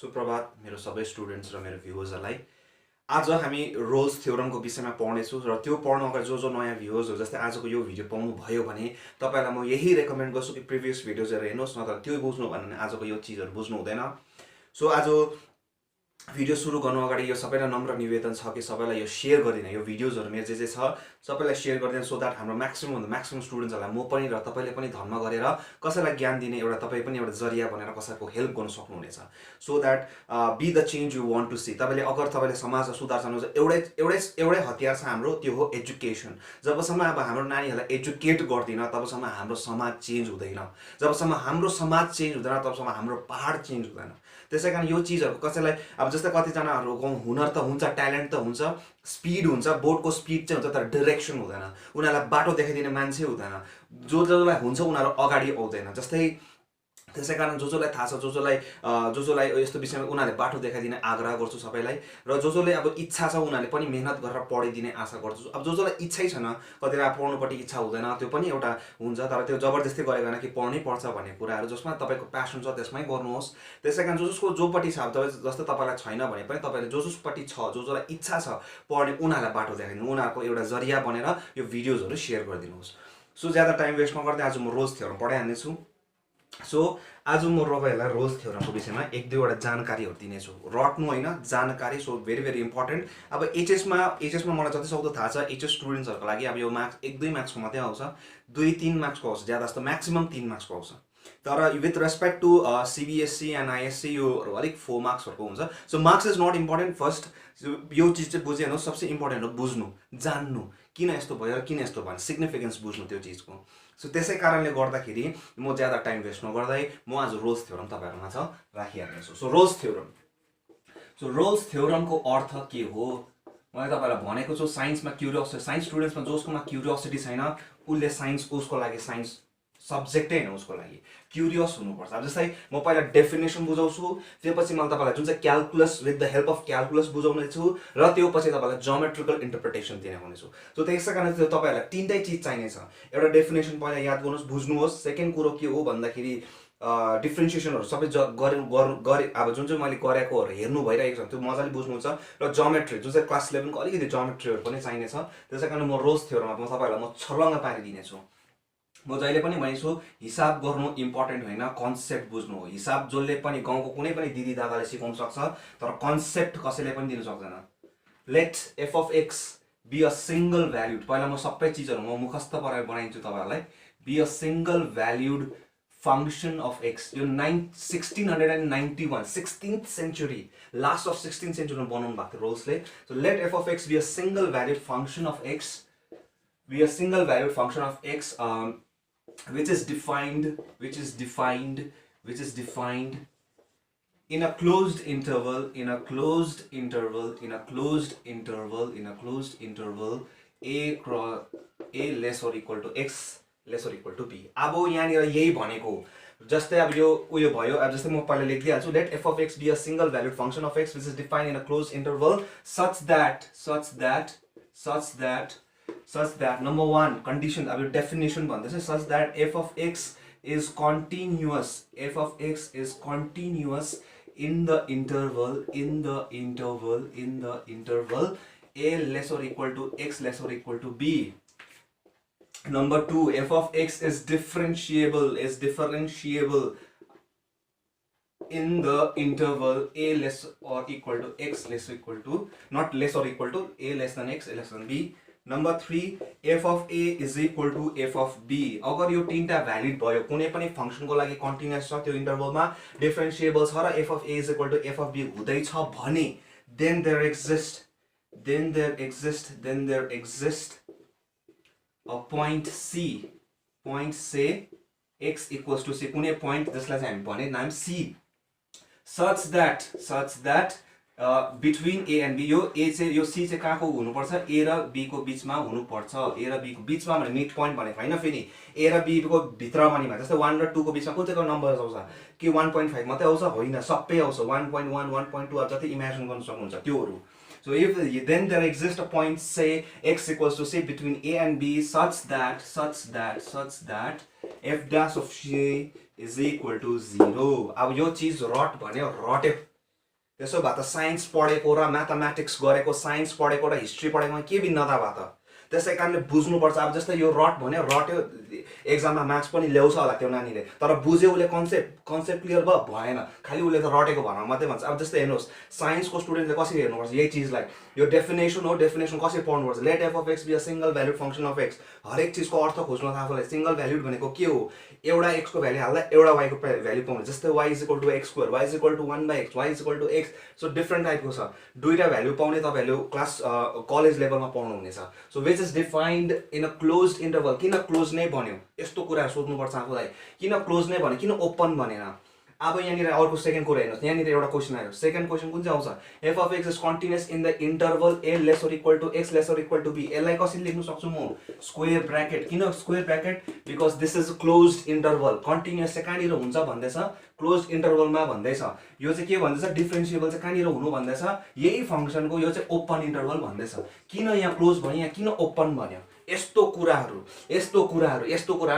सुप्रभात मेरो सबै स्टुडेन्ट्स र मेरो भ्युअर्सहरुलाई आज हामी रोल्स थ्योरमको विषयमा पढ्नेछौँ र त्यो पढ्नु अगाडि जो नयाँ भ्युअर्स हो जस्तै आजको यो भिडियो पाउनु भयो भने तपाईलाई म यही रेकमेन्ड गर्छु कि प्रिभियस भिडियोजहरु हेर्नुस् नत्र त्यो बुझ्नु भने आजको यो चीजहरु बुझ्नु हुँदैन। सो आज भिडियो सुरु गर्नु अगाडि यो सबैलाई नम्र निवेदन छ कि सबैलाई यो शेयर गरिदिनु, यो भिडियोजहरु मेरो जे छ सबैलाई शेयर गरिदिनु सो दैट हाम्रो म्याक्सिमम स्टुडेन्ट्सहरुलाई म पनि र तपाईले पनि धर्म गरेर कसैलाई ज्ञान दिने एउटा तपाई पनि एउटा जरिया बनेर कसैको हेल्प गर्न सक्नुहुनेछ। So that be the change you want to see. तपाईले अगर तपाईले समाजमा सुधार चाहनुहुन्छ एउटै हतियार छ हाम्रो, त्यो हो एजुकेसन। जबसम्म अब हाम्रो नानीहरुलाई एजुकेट गर्दिन तबसम्म हाम्रो समाज चेन्ज हुँदैन। जबसम्म हाम्रो समाज चेन्ज हुँदैन तबसम्म हाम्रो पहाड चेन्ज हुँदैन। त्यसैकारण यो चीजहरु कसैलाई अब जस्तै कतिजनाहरुको हुनर त हुन्छ, ट्यालेन्ट त हुन्छ, स्पिड हुन्छ, बोटको स्पिड चाहिँ हुन्छ तर डाइरेक्सन हुँदैन। उनीहरुलाई बाटो देखाइदिने मान्छे हुँदैन। जसलाई हुन्छ उनीहरु अगाडि आउँदैन। जस्तै त्यसैकारण जसलाई थाहा छ, जसलाई यस्तो विषयमा उनीहरुले बाटो देखाइदिने आग्रह गर्छु सबैलाई, र जसले अब इच्छा छ उनीहरुले पनि मेहनत गरेर पढिदिने आशा गर्छु। अब जसलाई इच्छै छैन, कतिलाई पढ्नुपट्टि इच्छा हुँदैन, त्यो पनि एउटा हुन्छ, तर त्यो जबरजस्ती गरेको हैन कि पढ्नै पर्छ भन्ने कुराहरु जसमा तपाईको प्यासन छ त्यसमै गर्नुहोस्। त्यसैकारण जसको जोपट्टि छ, जस्तै तपाईलाई छैन भने पनि तपाईले जसपट्टि छ, जसलाई इच्छा छ पढ्ने उनीहरुलाई बाटो देखाइदिनु, उनीहरुको एउटा जरिया बनेर यो भिडियोजहरु शेयर गरिदिनुहोस्। सो ज्यादा टाइम वेस्ट नगर्दै आज म रोल्स थ्योरम पढाइहाल्ने छु। सो आज म तपाईहरुलाई रोल्स थ्योरमको विषयमा एक दुईवटा जानकारीहरु दिनेछु, रट्नु हैन, जानकारी। So very important. अब एचएसमा मलाई जति सक्दो थाहा छ एचएस स्टुडेन्ट्सहरुको लागि अब यो मार्क्स 1-2 मार्क्सको मात्रै आउँछ, 2-3 मार्क्सको आउँछ, ज्यादा जस्तो म्याक्सिमम 3 मार्क्सको आउँछ। तर with respect to CBSE and ISC यो अलिक 4 मार्क्सहरुको हुन्छ। So marks is not important. First यो चीज चाहिँ बुझिहाल्नु, सबसे इम्पोर्टेन्ट हो बुझ्नु, जान्नु किन यस्तो भयो, किन यस्तो भयो, सिग्निफिकेन्स बुझ्नु त्यो चीजको। सो त्यसै कारणले गर्दाखेरि म ज्यादा टाइम वेस्ट नगर्दै म आज रोल्स थ्योरम तपाईहरुमा छ राखिहाल्नेछु। सो रोल्स थ्योरमको अर्थ के हो मैले तपाईलाई भनेको छु। साइन्समा क्युरियोसिटी, साइन्स स्टुडेन्ट्समा जसकोमा क्युरियोसिटी छैन उसले साइन्स उसको लागि साइन्स सब्जेक्टै हैन, उसको लागि क्युरियस हुनुपर्छ। अब जस्तै म पहिला डेफिनेसन बुझाउँछु, त्यसपछि मैले तपाईलाई जुन चाहिँ क्याल्कुलस विथ द हेल्प अफ क्याल्कुलस बुझाउने छु, र त्यो पछि तपाईलाई ज्योमेट्रिकल इन्टरप्रिटेसन दिने हुनेछु। सो त्यसै कारण चाहिँ तपाईहरुलाई तीनटै चीज चाहिनेछ। एउटा डेफिनेसन पहिला याद गर्नुहोस्, बुझ्नुहोस्। सेकेन्ड कुरो के हो भन्दाखेरि डिफरेन्सिएसनहरु सबै गरे अब जुन चाहिँ मैले गरेकोहरु हेर्नु भइरहेको छ त्यो मजाले बुझ्नुहुन्छ, र ज्योमेट्री जुन चाहिँ क्लास 11 को अलिकति ज्योमेट्रीहरु पनि चाहिनेछ। त्यसैकारण म रोल्स थ्योरममा म तपाईहरुलाई म छलङ्ग पारिदिनेछु। म जहिले पनि भनेछु हिसाब गर्नु इम्पोर्टेन्ट होइन, कन्सेप्ट बुझ्नु हो। हिसाब जसले पनि गाउँको कुनै पनि दिदी दादाले सिकाउन सक्छ, तर कन्सेप्ट कसैले पनि दिन सक्दैन। Let f of x be a single valued, पहिला म सबै चीजहरु म मुखस्थ पारेर बनाइदिन्छु तपाईहरुलाई। Be a single valued function of x. यो 1691 16th century, last of 16th सेन्चुरीमा बनाउनु भएको थियो रोल्सले। So let f of x be a single valued function of x, be a single valued function of x which is defined in a closed interval a less or equal to x less or equal to b। अब यहाँनिर यही भनेको जस्तै अब यो उयो भयो। अब जस्तै म पहिला लेखिदिहाल्छु, late f of x be a single valued function of x which is defined in a closed interval such that number one condition, अब यो डेफिनेसन भन्दैछ, such that f of x is continuous in the interval a less or equal to x less or equal to b. Number two, f of x is differentiable in the interval a less or equal to x less or equal to, not less or equal to, a less than x, a less than b. Number three, f of a is equal to f of b। अगर यो तीनटा valid भयो, कुनै पनि फंक्शनको लागि continuous छ, त्यो इन्टरभलमा डिफरेन्शिएबल छ, र f of a is equal to f of b हुँदै छ भने then there exists a point say x equals to c, कुनै point जसलाई चाहिँ हामी भने नाम c, such that between a and b, यो a चाहिँ यो c चाहिँ कहाँको हुनुपर्छ, a र b को बीचमा हुनुपर्छ। a र b को बीचमा भने मिड पोइन्ट भनेको हैन, फेरि a र b को भित्रमा नि भन्छ। जस्तै 1 र 2 को बीचमा कुन चाहिँ नम्बर आउँछ कि 1.5 मात्रै आउँछ, होइन सबै आउँछ, 1.1 1.2 अब जति इमेजिन गर्न सक्नुहुन्छ त्योहरु। So if then there exists a point say x equals to say between a and b such that f dash of c is equal to 0। अब यो चीज रट भन्यो, रट्यो त्यसो भए त साइन्स पढेको र म्याथमेटिक्स गरेको, साइन्स पढेको र हिस्ट्री पढेकोमा के भिन्नता भयो त? त्यसै कारणले बुझ्नुपर्छ। अब जस्तै यो रट भन्यो, रट्यो, एक्जाममा मार्क्स पनि ल्याउँछ होला त्यो नानीले, तर बुझ्यो उसले, कन्सेप्ट क्लियर भयो भएन, खालि उसले त रटेको भनेर मात्रै भन्छ। अब जस्तै हेर्नुहोस्, साइन्सको स्टुडेन्टले कसरी हेर्नुपर्छ यही चिजलाई, यो डेफिनेसन हो, डेफिनेसन कसरी पढ्नुपर्छ, let f of x be a single valued function of x. हरेक चिजको अर्थ खोज्नु आफूलाई। सिंगल भ्याल्युड भनेको के हो? एउटा एक्सको भ्याल्यु हाल्दा एउटा वाईको भ्याल्यु पाउने। जस्तै y is equal to x square, y is equal to 1/x, y is equal to x. So different टाइपको छ, दुईवटा भ्याल्यु पाउने तपाईँहरूले क्लास कलेज लेभलमा पाउनुहुनेछ। So which is defined in a closed interval. किन क्लोज नै भन्यो यस्तो कुराहरू सोध्नुपर्छ आफूलाई। किन क्लोज नै भन्यो, किन ओपन भनेन? अब यहाँनिर अर्को सेकेन्ड कुरा हेर्नुहोस्, यहाँनिर एउटा क्वेसन आयो। सेकेन्ड क्वेसन कुन चाहिँ आउँछ? F of x is continuous in the interval a lesser equal to x lesser equal to b. यसलाई कसरी लेख्न सक्छु म? Square bracket. किन square bracket? Because this is closed interval. Continuous चाहिँ कहाँनिर हुन्छ भन्दैछ? क्लोज्ड इन्टरभलमा भन्दैछ। यो चाहिँ के भन्दैछ? डिफरेन्सिएबल चाहिँ कहाँनिर हुनु भन्दैछ? यही फङ्सनको यो चाहिँ ओपन इन्टरभल भन्दैछ। किन यहाँ क्लोज भन्यो, यहाँ किन ओपन भन्यो? यस्तो कुराहरू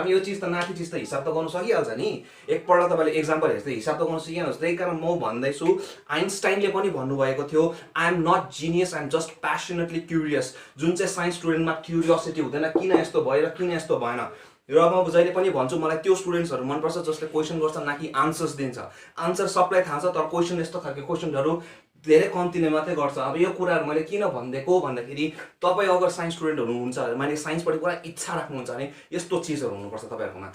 यो चिज त नाति चिज त हिसाब त गर्नु सकिहाल्छ नि। एकपल्ट तपाईँले एक्जाम्पल हेर्छ हिसाब त गर्नु सकिहाल्नुहोस्। त्यही कारण म भन्दैछु, आइन्स्टाइनले पनि भन्नुभएको थियो, I am not genius, I am just passionately curious. जुन चाहिँ साइन्स स्टुडेन्टमा क्युरियोसिटी हुँदैन, किन यस्तो भयो र किन यस्तो भएन। र म जहिले पनि भन्छु, मलाई त्यो स्टुडेन्ट्सहरू मनपर्छ जसले क्वेसन गर्छ, न कि आन्सर्स दिन्छ। आन्सर सबलाई थाहा छ, तर क्वेसन यस्तो खालको क्वेसनहरू धेरै कम्तीले मात्रै गर्छ। अब यो कुराहरू मैले किन भनिदिएको भन्दाखेरि, तपाईँ अगर साइन्स स्टुडेन्ट हुनुहुन्छ, माने साइन्सपट्टि पुरा इच्छा राख्नुहुन्छ भने यस्तो चिजहरू हुनुपर्छ तपाईँहरूकोमा,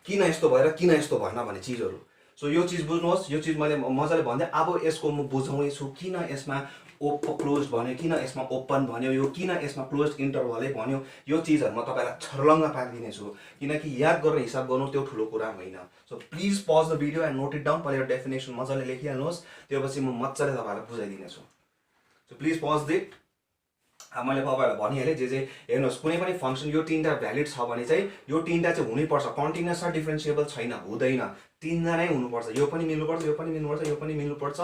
किन यस्तो भयो र किन यस्तो भएन भन्ने चिजहरू। सो यो चिज बुझ्नुहोस्, यो चिज मैले मजाले भन्दै। अब यसको म बुझाउने छु, किन यसमा क्लोज भन्यो, किन यसमा ओपन भन्यो, यो किन यसमा क्लोज इन्टरभलै भन्यो। यो चिजहरू म तपाईँलाई छर्लङ्ग पारिदिनेछु, किनकि याद गरेर हिसाब गर्नु त्यो ठुलो कुरा होइन। So please pause the video and note it down. पहिला डेफिनेसन मजाले लेखिहाल्नुहोस्, त्यसपछि म मजाले तपाईँहरूलाई बुझाइदिनेछु। So please pause it. मैले तपाईँहरूलाई भनिहालेँ जे हेर्नुहोस्, कुनै पनि फङ्सन यो तीनवटा भ्यालिड छ भने चाहिँ यो तीनवटा चाहिँ हुनैपर्छ। कन्टिन्युअस र डिफरेन्सिएबल छैन, हुँदैन, तीनजना नै हुनुपर्छ। यो पनि मिल्नुपर्छ, यो पनि मिल्नुपर्छ, यो पनि मिल्नुपर्छ।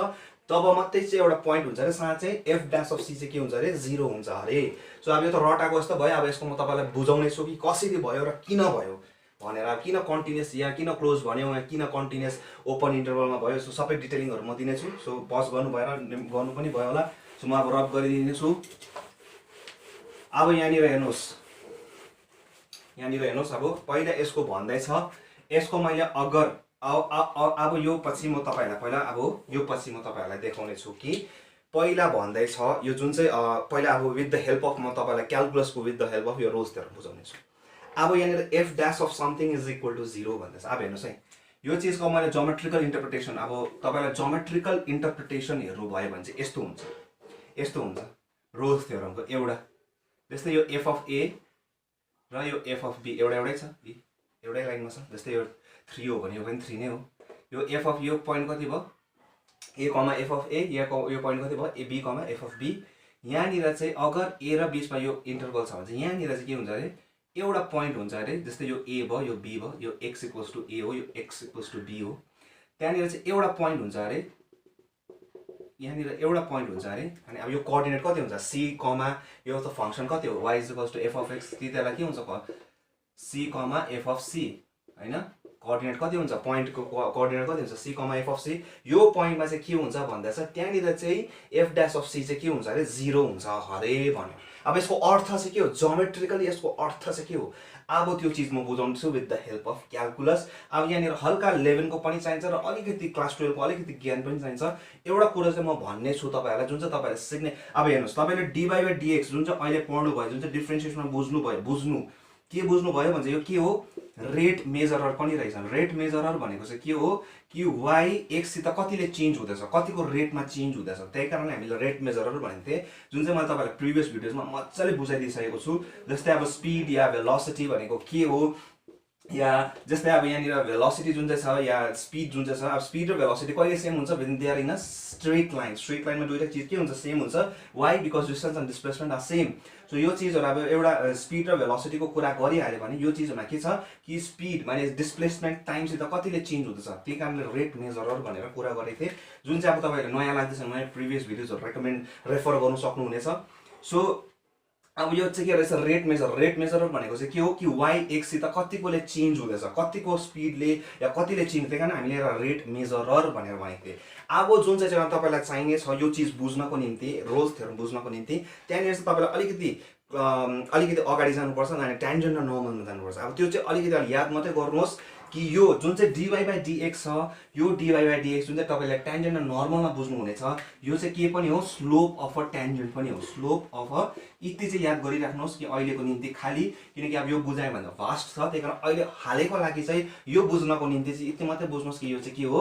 तब मात्रै चाहिँ एउटा पोइन्ट हुन्छ अरे, साँच्चै चाहिँ एफ ड्यास अफ सी चाहिँ के हुन्छ अरे? 0 हुन्छ अरे। सो अब यो त रटाको जस्तो भयो। अब यसको म तपाईँलाई बुझाउने छु कि कसरी भयो र किन भयो भनेर। अब किन कन्टिन्युअस यहाँ किन क्लोज भन्यो, यहाँ किन कन्टिन्युअस ओपन इन्टरभलमा भयो। सो सबै डिटेलिङहरू म दिनेछु। सो पज गर्नु पनि भयो होला। सो म अब रब गरिदिनेछु। अब यहाँनिर हेर्नुहोस्, अब पहिला यसको भन्दैछ, यसको मैले अगर अब यो पछि म तपाईँहरूलाई देखाउने छु कि पहिला भन्दैछ यो जुन चाहिँ पहिला अब विथ द हेल्प अफ म तपाईँलाई क्यालकुलसको विथ द हेल्प अफ यो रोज थ्योरम बुझाउने छु। अब यहाँनिर f dash of something is equal to 0 भन्दैछ। अब हेर्नुहोस् है, यो चिजको मैले जोमेट्रिकल इन्टरप्रिटेसन, अब तपाईँलाई जोमेट्रिकल इन्टरप्रिटेसन हेर्नु भयो भने चाहिँ यस्तो हुन्छ रोज थ्योरमको एउटा। जस्तै यो एफ अफ ए र यो एफ अफ बी एउटै छ, एउटै लाइनमा छ। जस्तै यो 3 हो भने यो पनि 3 नै हो। यो एफ अफ यो पोइन्ट कति भयो? ए कमा एफ अफ ए, यो पोइन्ट कति भयो? A b comma f of b. यहाँनिर चाहिँ अगर ए र बिचमा यो इन्टरभल छ भने चाहिँ यहाँनिर चाहिँ के हुन्छ अरे? एउटा पोइन्ट हुन्छ अरे। जस्तै यो ए भयो, यो बी भयो, यो एक्स इक्वल्स टु ए हो, यो एक्स इक्वल्स टु बी हो। त्यहाँनिर चाहिँ एउटा पोइन्ट हुन्छ अरे, यहाँनिर एउटा पोइन्ट हुन्छ अरे। अनि अब यो कोअर्डिनेट कति हुन्छ? सी कमा यो त फङ्सन कति हो? Y is equals to f of x. त्यसलाई के हुन्छ? C comma f of c, होइन? कोअर्डिनेट कति हुन्छ? पोइन्टको कोअर्डिनेट कति हुन्छ? C comma f of c. यो पोइन्टमा चाहिँ के हुन्छ भन्दैछ, त्यहाँनिर चाहिँ एफ ड्यास अफ सी चाहिँ के हुन्छ अरे? 0 हुन्छ अरे भन्यो। अब यसको अर्थ चाहिँ के हो? जोमेट्रिकली यसको अर्थ चाहिँ के हो? अब त्यो चिज म बुझाउँछु with the help of calculus. अब यहाँनिर हल्का 11को पनि चाहिन्छ र अलिकति क्लास 12 को अलिकति ज्ञान पनि चाहिन्छ। एउटा कुरा चाहिँ म भन्ने छु तपाईँहरूलाई, जुन चाहिँ तपाईँहरूले सिक्ने। अब हेर्नुहोस्, तपाईँले dy/dx जुन चाहिँ अहिले पढ्नु भयो, जुन चाहिँ डिफ्रेन्सिएसनमा के बुझ्नुभयो भने यो के हो? रेट मेजरर पनि रहेछ। रेट मेजरर भनेको चाहिँ के हो कि वाइ एक्ससित कतिले चेन्ज हुँदैछ, कतिको रेटमा चेन्ज हुँदैछ, त्यही कारणले हामीले रेट मेजरर भनेको थिएँ, जुन चाहिँ मैले तपाईँलाई प्रिभियस भिडियोजमा मजाले बुझाइदिइसकेको छु। जस्तै अब स्पिड या भेलोसिटी भनेको के हो, या जस्तै अब यहाँनिर भेलोसिटी जुन चाहिँ छ या स्पिड जुन चाहिँ छ, अब स्पिड र भेलोसिटी कहिले सेम हुन्छ भने they are in a straight line. Straight लाइनमा दुईटा चिज के हुन्छ? सेम हुन्छ। Why? Because distance and displacement are same. So यो चिजहरू अब एउटा स्पिड र भेलोसिटीको कुरा गरिहाल्यो भने यो चिजमा के छ कि स्पिड माने डिस्प्लेसमेन्ट टाइमसित कतिले चेन्ज हुँदैछ, त्यही कारणले रेट मेजरर भनेर कुरा गरेको थिएँ, जुन चाहिँ अब तपाईँहरूले नयाँ लाग्दैछ भने प्रिभियस भिडियोजहरू रेफर गर्नु सक्नुहुनेछ। सो अब यो चाहिँ के रहेछ रेट मेजरर भनेको चाहिँ के हो कि y x सित कतिकोले चेन्ज हुँदैछ कतिको स्पिडले या कतिले चेन्ज त्यही कारण हामीले एउटा रेट मेजरर भनेर भनेको थिएँ अब जुन चाहिँ तपाईँलाई चाहिने छ यो चिज बुझ्नको निम्ति रोल्स थ्योरम बुझ्नको निम्ति त्यहाँनिर चाहिँ तपाईँलाई अलिकति अगाडि जानुपर्छ अनि ट्यान्जेन्ट र नर्मलमा जानुपर्छ अब त्यो चाहिँ अलिकति याद मात्रै गर्नुहोस् कि यो जुन चाहिँ dy/dx छ यो dy/dx जुन चाहिँ तपाईँले ट्यान्जेन्ट र नर्मलमा बुझ्नुहुनेछ यो चाहिँ के पनि हो स्लोप अफ अ ट्यान्जेन्ट पनि हो स्लोप अफ अ यति चाहिँ याद गरिराख्नुहोस् कि अहिलेको निम्ति खाली किनकि अब यो बुझाइ भन्दा भास्ट छ त्यही कारण अहिले हालैको लागि चाहिँ यो बुझ्नको निम्ति चाहिँ यति मात्रै बुझ्नुहोस् कि यो चाहिँ के हो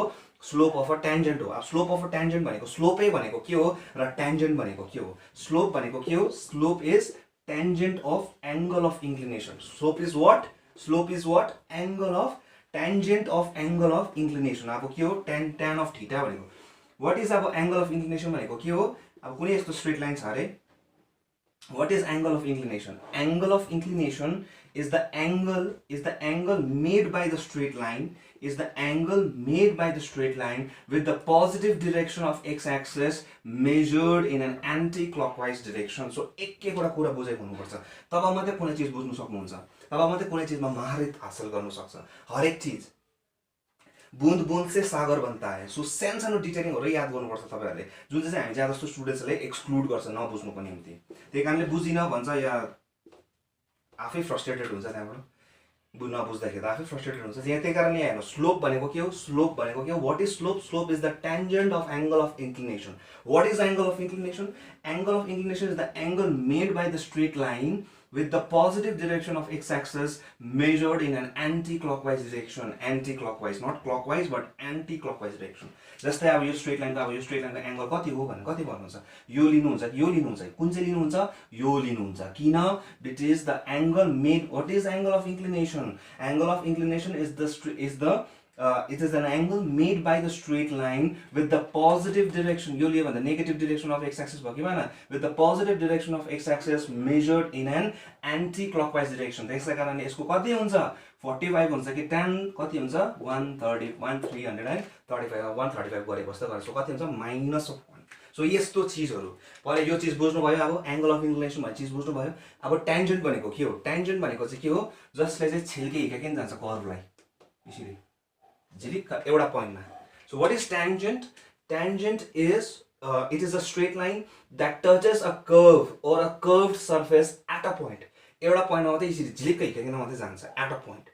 स्लोप अफ अ ट्यान्जेन्ट हो अब स्लोप अफ अ ट्यान्जेन्ट भनेको स्लोपै भनेको के हो र ट्यान्जेन्ट भनेको के हो स्लोप भनेको के हो slope is tangent of angle of inclination. Slope is what? Slope is what? Tangent of angle of inclination. अब के हो tan of theta भनेको. What is अब angle of inclination भनेको के हो? अब कुनै यस्तो straight line छ अरे. What is angle of inclination? Angle of inclination is the angle made by the straight line with the positive direction of x-axis measured in an anti-clockwise direction. So एक कुरा बुझेको हुनुपर्छ तब मात्रै कुनै चीज बुझ्न सक्नुहुन्छ तब मात्रै कुनै चीजमा महारत हासिल गर्न सक्छ हरेक चीज बुंद बुंद से सागर बनता है सो सानो डिटेलिङहरु याद गर्नुपर्छ तपाईहरुले जुन चाहिँ हामी ज्यादा जस्तो स्टुडेन्ट्सले एक्सक्लुड गर्छ नबुझ्नुको निम्ति त्यही कारणले बुझिन भन्छ या आफै फ्रस्ट्रेटेड हुन्छ त्यहाँबाट नबुझ्दाखेरि आफै फ्रस्ट्रेटेड हुन्छ त्यही कारणले हेर्नु स्लोप भनेको के हो what is slope is the tangent of angle of inclination what is angle of inclination is the angle made by the straight line with the positive direction of x-axis measured in an anti-clockwise direction not clockwise but anti-clockwise direction जस्तै अब यो straight लाइनको angle कति हो भने कति भन्नुहुन्छ यो लिनुहुन्छ कि यो लिनुहुन्छ कुन चाहिँ लिनुहुन्छ यो लिनुहुन्छ किन it is the angle made what is angle of inclination it is an angle made by the straight line with the positive direction यो लियो भन्दा negative direction of x-axis भयो कि भएन with the positive direction of x-axis measured in an anti-clockwise direction त्यसै कारणले यसको कति हुन्छ 45 हुन्छ कि tan कति हुन्छ 135 गरेको जस्तो गर्छ कति हुन्छ -1 सो यस्तो चीजहरु पहिले यो चीज बुझ्नु भयो अब एंगल अफ इंक्लिनेशन भन्ने चीज बुझ्नु भयो अब टेन्जेन्ट भनेको के हो टेन्जेन्ट भनेको चाहिँ के हो जसले चाहिँ छिल्के हिर्काकिन जान्छ कर्वलाई यसरी झिलिक्क एउटा पोइन्टमा so what is tangent tangent is it is a straight line that touches a curve or a curved surface at a point एउटा पोइन्टमा मात्रै यसरी झिलिक्क हिर्काकिन मात्रै जान्छ at a point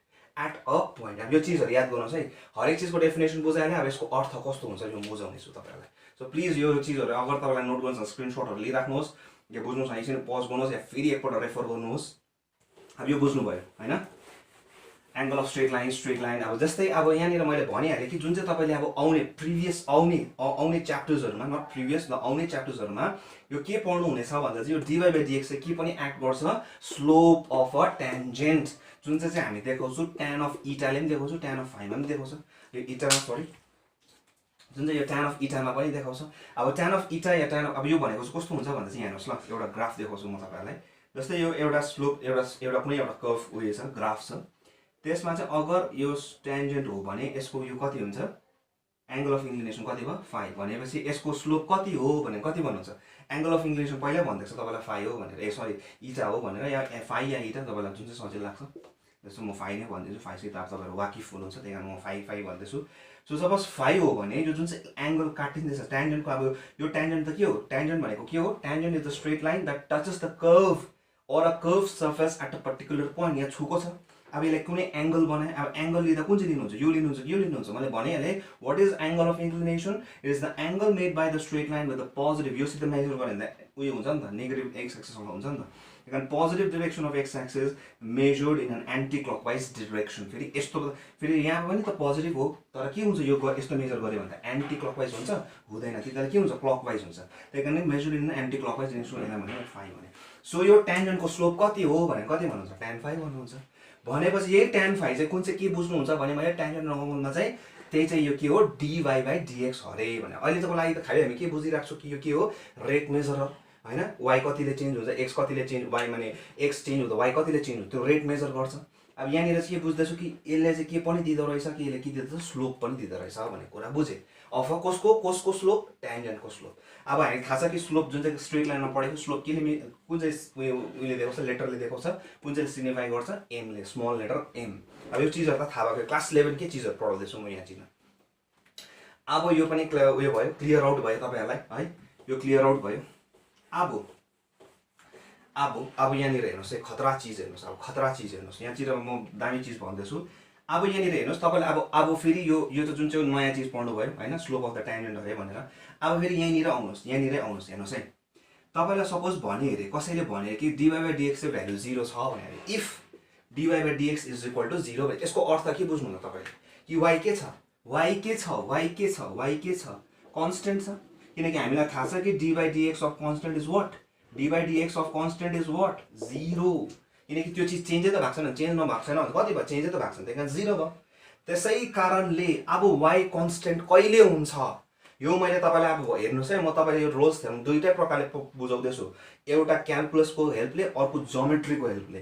अब यो चीजहरु याद गर्नुस् है हरेक चीजको डेफिनेसन बुझाएले अब यसको अर्थ कस्तो हुन्छ यो बुझाउने छु तपाईहरुलाई सो प्लिज यो चीजहरु अगर तपाईलाई नोट गर्नुहुन्छ स्क्रिनशटहरु लिइराख्नुहोस् या बुझ्नुस् है एकछिन पज गर्नुहोस् या फेरि एकपल्ट रेफर गर्नुहोस् अब यो बुझ्नु भयो हैन एंगल अफ स्ट्रेट लाइन अब जस्तै अब यहाँनिर मैले भनिहालेँ कि जुन चाहिँ तपाईले अब आउने च्याप्टर्सहरुमा नट प्रिभियस द आउने च्याप्टर्सहरुमा यो के पढ्नु हुनेछ भन्दा चाहिँ यो dy/dx चाहिँ के पनि एक्ट गर्छ स्लोप अफ अ टेन्जेन्ट जुन चाहिँ हामी देखाउँछु tan अफ इटाले पनि देखाउँछु tan अफ फाइमा पनि देखाउँछ यो इटामा सरी जुन चाहिँ यो tan अफ इटामा पनि देखाउँछ अब tan अफ इटा या tan अब यो भनेको चाहिँ कस्तो हुन्छ भन्दा चाहिँ हेर्नुस् ल एउटा ग्राफ देखाउँछु म तपाईहरुलाई जस्तै यो एउटा स्लोप एउटा कुनै एउटा कर्भ उयो छ ग्राफ छ त्यसमा चाहिँ अगर यो टेन्जेन्ट हो भने यसको यो कति हुन्छ एंगल अफ इंक्लिनेशन कति भयो 5 भनेपछि यसको स्लोप कति हो भने कति भन्नुहुन्छ एंगल अफ इंक्लिनेशन पहिला भन्दैछ तपाईलाई 5 हो भनेर सरी इटा हो भनेर या 5 या इटा तपाईलाई जुन चाहिँ सजिलो लाग्छ जस्तो म 5 नै भन्दैछु 5 सित तपाईहरु वाकिफ हुनुहुन्छ त्यही कारण म 5 भन्दैछु सो सपोज 5 हो भने यो जुन चाहिँ एंगल काटिँदैछ टेन्जेन्टको अब यो टेन्जेन्ट त के हो टेन्जेन्ट भनेको के हो tangent is the straight line that touches the curve or a curved surface at a particular point यहाँ छुको छ अब यसलाई कुनै एंगल बनाए अब एंगल लिँदा कुन चाहिँ लिनुहुन्छ यो लिनुहुन्छ मैले भनिहाले what is angle of inclination is the angle made by the straight line with the positive यो सित मेजर गरे भन्दा उयो हुन्छ नि त नेगेटिभ x एक्सिस हुन्छ नि त कारण positive direction of x axis measured in an anti clockwise direction फेरि यस्तो फेरि यहाँ पनि त पोजिटिभ हो तर के हुन्छ यो यस्तो मेजर गरे भन्दा एन्टी क्लकवाइज हुन्छ हुँदैन त्यसले के हुन्छ क्लकवाइज हुन्छ त्यही कारण measured in anti clockwise direction भने 5 भने सो यो टेन्जेन्टको स्लोप कति हो भने कति भन्नुहुन्छ tan 5 भन्नुहुन्छ भनेपछि यही tan 5 चाहिँ कुन चाहिँ के बुझ्नुहुन्छ भने मैले टेन्जेन्ट नर्मलमा चाहिँ त्यही चाहिँ यो के हो dy/dx हरे भने अहिले चाहिँ लागि त खाली हामी के बुझिराख्छौं कि यो के हो रेट मेजरर हैन y कतिले चेन्ज हुन्छ x कतिले चेन्ज y माने x चेन्ज हुँदा y कतिले चेन्ज हुन्छ त्यो रेट मेजर गर्छ अब यहाँनिर चाहिँ के बुझ्दैछु कि यसले चाहिँ के पनि दिँदो रहेछ कि यसले के दिँदो रहेछ स्लोप पनि दिँदो रहेछ भन्ने कुरा बुझेँ अफ कसको स्लोप ट्यान्जेन्टको स्लोप अब हामी थाहा छ कि स्लोप जुन चाहिँ स्ट्रेट लाइनमा पढेको स्लोप केले कुन चाहिँ उयोले देखाउँछ लेटरले देखाउँछ कुन चाहिँ सिग्निफाई गर्छ एमले स्मल लेटर एम अब यो चिजहरू त थाहा भएको क्लास 11 के चिजहरू पढाउँदैछु म यहाँ चिन अब यो पनि उयो भयो क्लियर आउट भयो तपाईँहरूलाई है यो क्लियर आउट भयो अब यहाँनिर हेर्नुहोस् है खतरा चिज हेर्नुहोस् अब खतरा चिज हेर्नुहोस् यहाँतिर म दामी चिज भन्दैछु अब यहाँनिर हेर्नुहोस् तपाईँले अब फेरि यो त जुन चाहिँ नयाँ चिज पढ्नुभयो होइन स्लोप अफ द ट्यान्जेन्ट अरे भनेर अब फेरि यहीँनिर आउनुहोस् हेर्नुहोस् है तपाईँलाई सपोज भन्यो अरे कसैले भन्यो कि dy/dx चाहिँ भ्यालु 0 छ भने if dy/dx is equal to 0 भने यसको अर्थ के बुझ्नु न तपाईँले कि y के छ कन्स्टेन्ट छ किनकि हामीलाई थाहा छ कि dy/dx of constant is what dy/dx of constant is what 0 किनकि त्यो चिज चेन्जै त भएको छैन चेन्ज नभएको छैन कति भयो चेन्जै त भएको छैन त्यही कारण 0 भयो त्यसै कारणले अब y कन्स्टेन्ट कहिले हुन्छ यो मैले तपाईँलाई अब हेर्नुहोस् है म तपाईँले यो रोल्स थ्योरम दुईटै प्रकारले बुझाउँदैछु एउटा क्याल्कुलसको हेल्पले अर्को ज्योमेट्रीको हेल्पले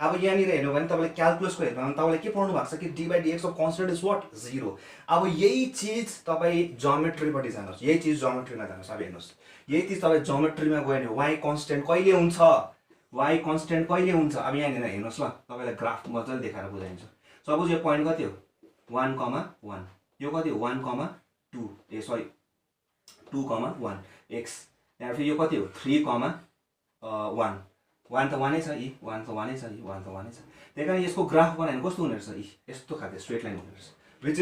अब यहाँनिर हेर्नु भने तपाईँले क्याल्कुलसको हेल्पमा तपाईँले के पढ्नु भएको छ कि dy/dx of constant is what 0 अब यही चिज तपाईँ ज्योमेट्रीपट्टि जानुहोस् यही चिज ज्योमेट्रीमा जानुहोस् अब हेर्नुहोस् यही चिज तपाईँ ज्योमेट्रीमा गयो भने y कन्स्टेन्ट कहिले हुन्छ अब यहाँनिर हेर्नुहोस् ल तपाईँलाई ग्राफ मजाले देखाएर बुझाइन्छ सपोज यो पोइन्ट कति हो 1,1 यो कति हो 1,2 सरी 2,1 x त्यहाँपछि यो कति हो 3,1 1 त 1 नै छ 1 त 1 नै छ 1 त 1 नै छ त्यही कारण यसको ग्राफ बनायो भने कस्तो हुने रहेछ यस्तो खाले स्ट्रेट लाइन हुने रहेछ which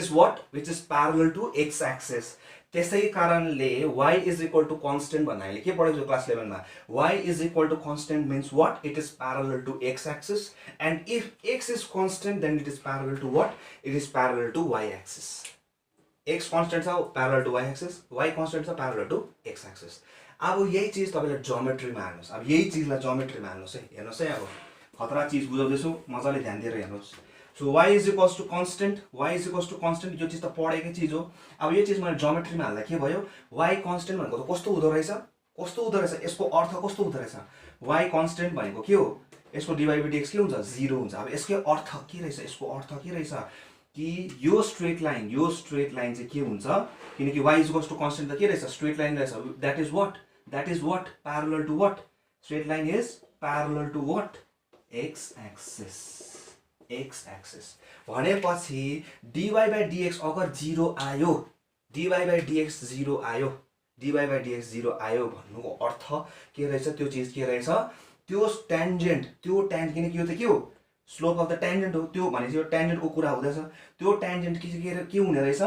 is parallel to x axis त्यसै कारणले y is equal to constant भन्दा हामीले के पढेको छ क्लास 11 मा y is equal to constant means what it is parallel to x axis and if x is constant then it is parallel to what it is parallel to y axis x constant छ parallel to y axis y constant छ parallel to x axis अब यही चिज तपाईले ज्योमेट्रीमा हाल्नुस् अब यही चिजलाई ज्योमेट्रीमा हाल्नुस् है हेर्नुस् है अब खतरा चिज बुझाउँदैछु मजाले ध्यान दिएर हेर्नुस् so y is equals to constant यो चिज त पढेकै चिज हो अब यो चिज मैले ज्योमेट्रीमा हाल्दा के भयो y constant भनेको त कस्तो हुँदो रहेछ यसको अर्थ कस्तो हुँदो रहेछ y constant भनेको के हो यसको dy/dx के हुन्छ 0 हुन्छ अब यसको अर्थ के रहेछ कि यो स्ट्रेट लाइन चाहिँ के हुन्छ किनकि y is equals to constant त के रहेछ स्ट्रेट लाइन रहेछ that is what parallel to what straight line is parallel to what x axis भनेपछि dy/dx अगर 0 आयो dy/dx 0 आयो भन्नुको अर्थ के रहेछ त्यो चिज के रहेछ त्यो ट्यान्जेन्ट किनकि यो त के हो स्लोप अफ द ट्यान्जेन्ट हो त्यो भनेपछि यो ट्यान्जेन्टको कुरा हुँदैछ त्यो ट्यान्जेन्ट के हुने रहेछ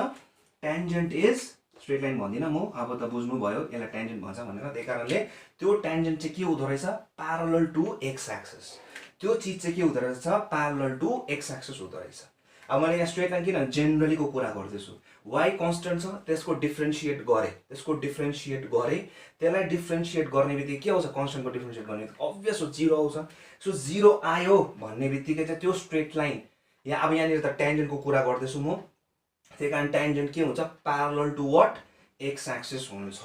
ट्यान्जेन्ट इज स्ट्रेट लाइन भन्दिनँ म अब त बुझ्नु भयो यसलाई ट्यान्जेन्ट भन्छ भनेर त्यही कारणले त्यो ट्यान्जेन्ट चाहिँ के हुँदो रहेछ प्यारलल टु एक्स एक्सिस त्यो चिज चाहिँ के हुँदो रहेछ प्यारलल टु एक्स एक्सिस हुँदो रहेछ अब मैले यहाँ स्ट्रेट लाइन किन जेनरलीको कुरा गर्दैछु y कन्स्टेन्ट छ त्यसको डिफरेन्शिएट गरे त्यसलाई डिफरेन्शिएट गर्ने बित्तिकै के आउँछ कन्स्टेन्टको डिफरेन्शिएट गर्ने अभियस हो 0 आउँछ सो 0 आयो भन्ने बित्तिकै चाहिँ त्यो स्ट्रेट लाइन यहाँ अब यहाँनिर त ट्यान्जेन्टको कुरा गर्दैछु म त्यही कारण ट्यान्जेन्ट के हुन्छ parallel to what x axis हुन्छ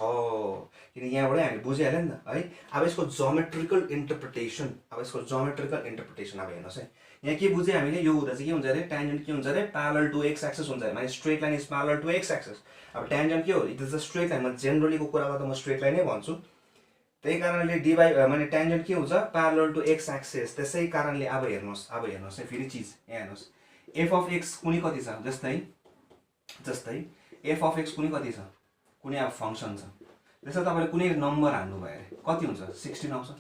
किन यहाँबाटै हामी बुझिहाल्यो नि त है अब यसको ज्योमेट्रिकल इन्टरप्रिटेसन अब हेर्नुहोस् है यहाँ के बुझ्यो हामीले यो हुँदा चाहिँ के हुन्छ अरे ट्यान्जेन्ट के हुन्छ अरे प्यारलल टु एक्स एक्सिस हुन्छ माने straight line is parallel to x axis अब ट्यान्जेन्ट के हो it is a straight line म जेनरलीको कुरा गर्दा म स्ट्रेट लाइन नै भन्छु त्यही कारणले डी बाई माने ट्यान्जेन्ट के हुन्छ प्यारलल टु एक्स एक्सिस त्यसै कारणले अब हेर्नुहोस् है फेरि चिज यहाँ हेर्नुहोस् एफ अफ एक्स कुनै कति छ जस्तै एफ अफ एक्स कुनै कति छ कुनै अब फंक्सन छ त्यसै तपाईले कुनै नम्बर हाल्नु भयो अरे कति हुन्छ 16 आउँछ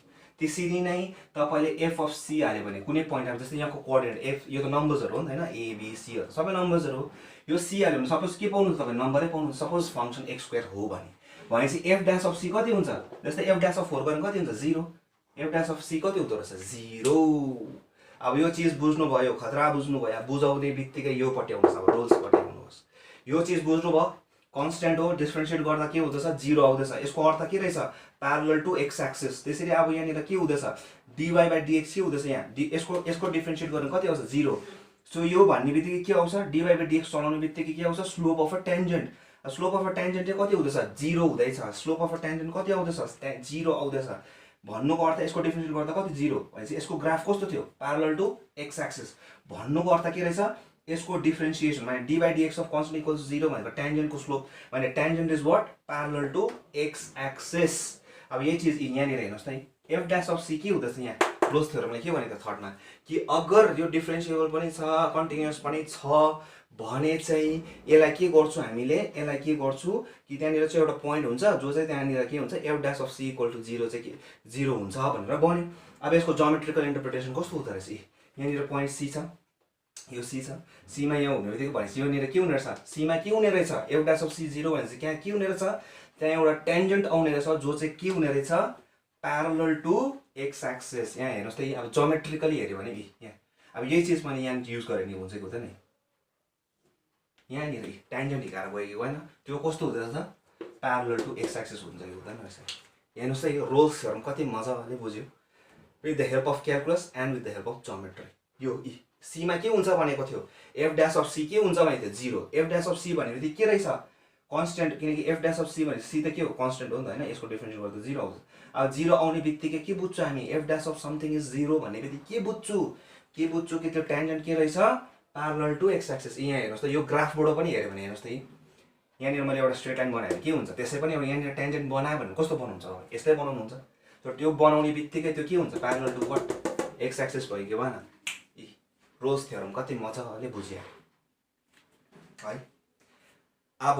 त्यसरी नै तपाईले एफ अफ सी हाल्यो भने कुनै पोइन्ट अब जस्तै यहाँको कोअर्डिनेट एफ यो त नम्बर्सहरु हो नि हैन ए बी सी हरु सबै नम्बर्सहरु हो यो सी हाल्यो भने सपोज के पाउनुहुन्छ तपाईले नम्बरै पाउनु सपोज फंक्सन x स्क्वायर हो भनेपछि एफ डैश अफ सी कति हुन्छ जस्तै एफ डैश अफ 4 गर्ने कति हुन्छ 0 एफ डैश अफ सी कति हुँदो रहेछ 0 अब यो चीज बुझ्नु भयो खतरा बुझ्नु भयो बुझाउने बित्तिकै यो पट्टि आउनुस् अब रुल्स पट्टि आउनुहोस् यो चीज बुझ्नु भयो कन्स्टेन्ट हो डिफरेन्शिएट गर्दा के हुँदैछ 0 आउँदैछ यसको अर्थ के रहेछ प्यारलल टु एक्स एक्सिस त्यसरी अब यहाँनिर के हुँदैछ dy/dx के हुँदैछ यहाँ यसको डिफरेन्शिएट गर्ने कति आउँछ 0 सो यो भन्ने बित्तिकै के आउँछ dy/dx चलाउने बित्तिकै के आउँछ slope of a tangent slope of a tangent चाहिँ कति हुँदैछ 0 हुँदैछ स्लोप अफ अ ट्यान्जेन्ट कति आउँदैछ 0 आउँदैछ भन्नुको अर्थ यसको डिफरेन्सिएट गर्दा कति 0 भनेपछि यसको ग्राफ कस्तो थियो प्यारलल टु एक्स एक्सिस भन्नुको अर्थ के रहेछ यसको डिफरेन्सिएसन माने d by dx of constant equals 0 भनेको ट्यान्जेन्टको स्लोप माने tangent is what parallel to x axis अब यही चीज यहाँनिर हेर्नुहोस् त एफ डैश अफ सी के हुँदैछ यहाँ क्लोज थ्योरमले के भनेको थर्डमा कि अगर यो डिफरेन्सिएबल पनि छ कन्टिन्युअस पनि छ भने चाहिँ यसलाई के गर्छु हामीले यसलाई के गर्छु कि त्यहाँनिर चाहिँ एउटा पोइन्ट हुन्छ जो चाहिँ त्यहाँनिर के हुन्छ f dash of c equal to 0 चाहिँ के 0 हुन्छ भनेर बन्यो अब यसको ज्योमेट्रिकल इन्टरप्रिटेसन कस्तो हुँदो रहेछ यहाँनिर पोइन्ट सी छ यो सी छ सीमा यहाँ हुने बित्तिकै भनेपछि योनिर के हुने रहेछ सीमा के हुने रहेछ एफ डैश अफ सी 0 भनेपछि त्यहाँ के हुने रहेछ त्यहाँ एउटा टेन्जेन्ट आउने रहेछ जो चाहिँ के हुने रहेछ प्यारलल टु एक्स एक्सिस यहाँ हेर्नुहोस् त अब ज्योमेट्रिकली हेऱ्यो भने यहाँ अब यही चिज पनि यहाँ युज गरे नि हुन्छ कि हुँदैन यहाँनिर ट्यान्जेन्ट हिकाएर गयो कि होइन त्यो कस्तो हुँदो रहेछ प्यारलल टु एक्स एक्सिस हुन्छ कि हुँदैन रहेछ हेर्नुहोस् त यो रोल्स थ्योरम कति मजाले बुझ्यो with the help of calculus and with the help of geometry यो सीमा के हुन्छ भनेको थियो एफ डैश अफ सी के हुन्छ भनेको थियो 0 एफ डैश अफ सी भनेपछि के रहेछ कन्स्टेन्ट किनकि एफ डैश अफ सी भनेपछि सी त के हो कन्स्टेन्ट हो नि त होइन यसको डिफरेन्सिएट गर्दा 0 आउँछ अब 0 आउने बित्तिकै के बुझ्छु हामी F dash of something is 0 भन्ने बित्तिकै के बुझ्छु कि त्यो ट्यान्जेन्ट के रहेछ प्यारलल टु एक्स एक्सिस यहाँ हेर्नुहोस् त यो ग्राफबाट पनि हेऱ्यो भने हेर्नुहोस् त यहाँनिर मैले एउटा स्ट्रेट लाइन बनाएँ के हुन्छ त्यसै पनि अब यहाँनिर ट्यान्जेन्ट बनायो भने कस्तो बनाउँछ अब यस्तै बनाउनुहुन्छ तर त्यो बनाउने बित्तिकै त्यो के हुन्छ parallel to what x axis भयो कि भएन रोल्स थ्योरम कति मजाले बुझ्यो है अब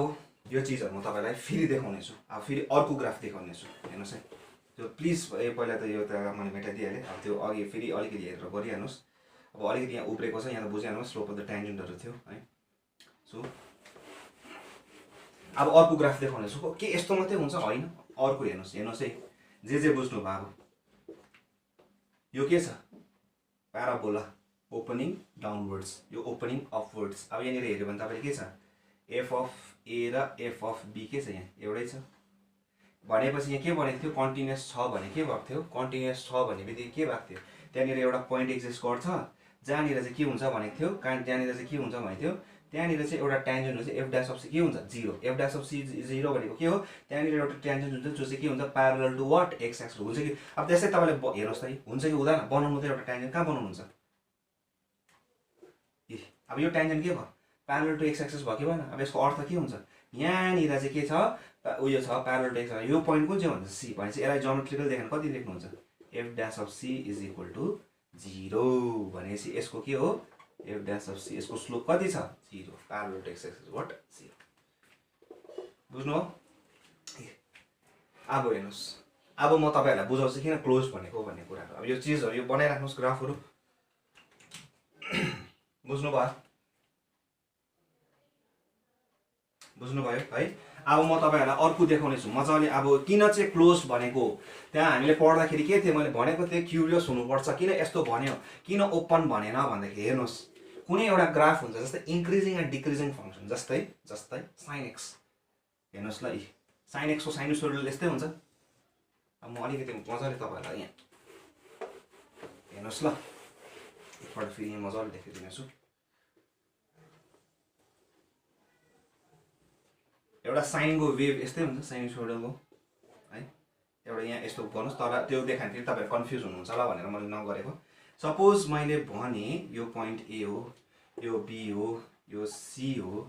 यो चिजहरू म तपाईँलाई फेरि देखाउनेछु अब फेरि अर्को ग्राफ देखाउनेछु हेर्नुहोस् है त्यो प्लिज पहिला त यो त मैले मेटाइदिइहालेँ अब त्यो अघि फेरि अलिकति हेरेर गरिहाल्नुहोस् अब अलिकति यहाँ उब्रेको छ यहाँ त बुझिहाल्नुहोस् स्लोप अफ द ट्यान्जेन्टहरू थियो है सो अब अर्को ग्राफ देखाउनेछु के यस्तो मात्रै हुन्छ होइन अर्को हेर्नुहोस् है जे बुझ्नु भयो यो के छ प्याराबोला ओपनिङ डाउनवर्ड्स यो ओपनिङ अपवर्ड्स अब यहाँनिर हेऱ्यो भने तपाईँले के छ एफ अफ ए र एफ अफ बी के छ यहाँ एउटै छ भनेपछि यहाँ के भनेको थियो कन्टिन्युअस छ भने के भएको थियो कन्टिन्युअस छ भने बित्तिकै के भएको थियो त्यहाँनिर एउटा पोइन्ट एक्जिस्ट गर्छ जहाँनिर चाहिँ के हुन्छ भनेको थियो त्यहाँनिर चाहिँ के हुन्छ भनेको थियो त्यहाँनिर चाहिँ एउटा ट्यान्जेन्ट हुन्छ एफ डैश अफ सी के हुन्छ 0 एफ डैश अफ सी 0 भनेको के हो त्यहाँनिर एउटा ट्यान्जेन्ट हुन्छ जो चाहिँ के हुन्छ parallel to what x axis हुन्छ कि अब त्यसै तपाईँले हेर्नुहोस् त हुन्छ कि हुँदैन बनाउनु त एउटा ट्यान्जेन्ट कहाँ बनाउनुहुन्छ अब यो ट्यान्जेन्ट के भयो प्यारलल टु एक्स एक्सिस भयो कि भएन अब यसको अर्थ के हुन्छ यहाँनिर चाहिँ के छ उयो छ प्यारलल टु एक्स यो पोइन्ट कुन चाहिँ भन्छ सी भनेपछि यसलाई ज्योमेट्रिकल देख्न कति लेख्नुहुन्छ f dash of c is equal to 0 भनेपछि यसको के हो एफ डैश अफ सी यसको स्लोप कति छ 0 parallel to x axis what 0 बुझ्नु हो अब हेर्नुहोस् अब म तपाईँहरूलाई बुझाउँछु किन क्लोज भनेको भन्ने कुराहरू अब यो चिजहरू यो बनाइराख्नुहोस् ग्राफहरू बुझ्नुभयो है अब म तपाईँहरूलाई अर्को देखाउनेछु मजाले अब किन चाहिँ क्लोज भनेको त्यहाँ हामीले पढ्दाखेरि के थियो मैले भनेको थिएँ क्युरियस हुनुपर्छ किन यस्तो भन्यो किन ओपन भनेन भन्दाखेरि हेर्नुहोस् कुनै एउटा ग्राफ हुन्छ जस्तै इन्क्रिजिङ एन्ड डिक्रिजिङ फङ्सन जस्तै साइन एक्स हेर्नुहोस् ल साइन एक्सको साइनोसोइडल यस्तै हुन्छ अब म अलिकति मजाले तपाईँहरूलाई यहाँ हेर्नुहोस् ल एकपल्ट फेरि यहाँ मजाले देखाइदिनेछु एउटा साइनको वेभ यस्तै हुन्छ साइनोसोइडलको है एउटा यहाँ यस्तो गर्नुहोस् तर त्यो देखाउँदाखेरि तपाईँहरू कन्फ्युज हुनुहुन्छ होला भनेर मैले नगरेको सपोज मैले भने यो पोइन्ट ए हो यो बी हो यो सी हो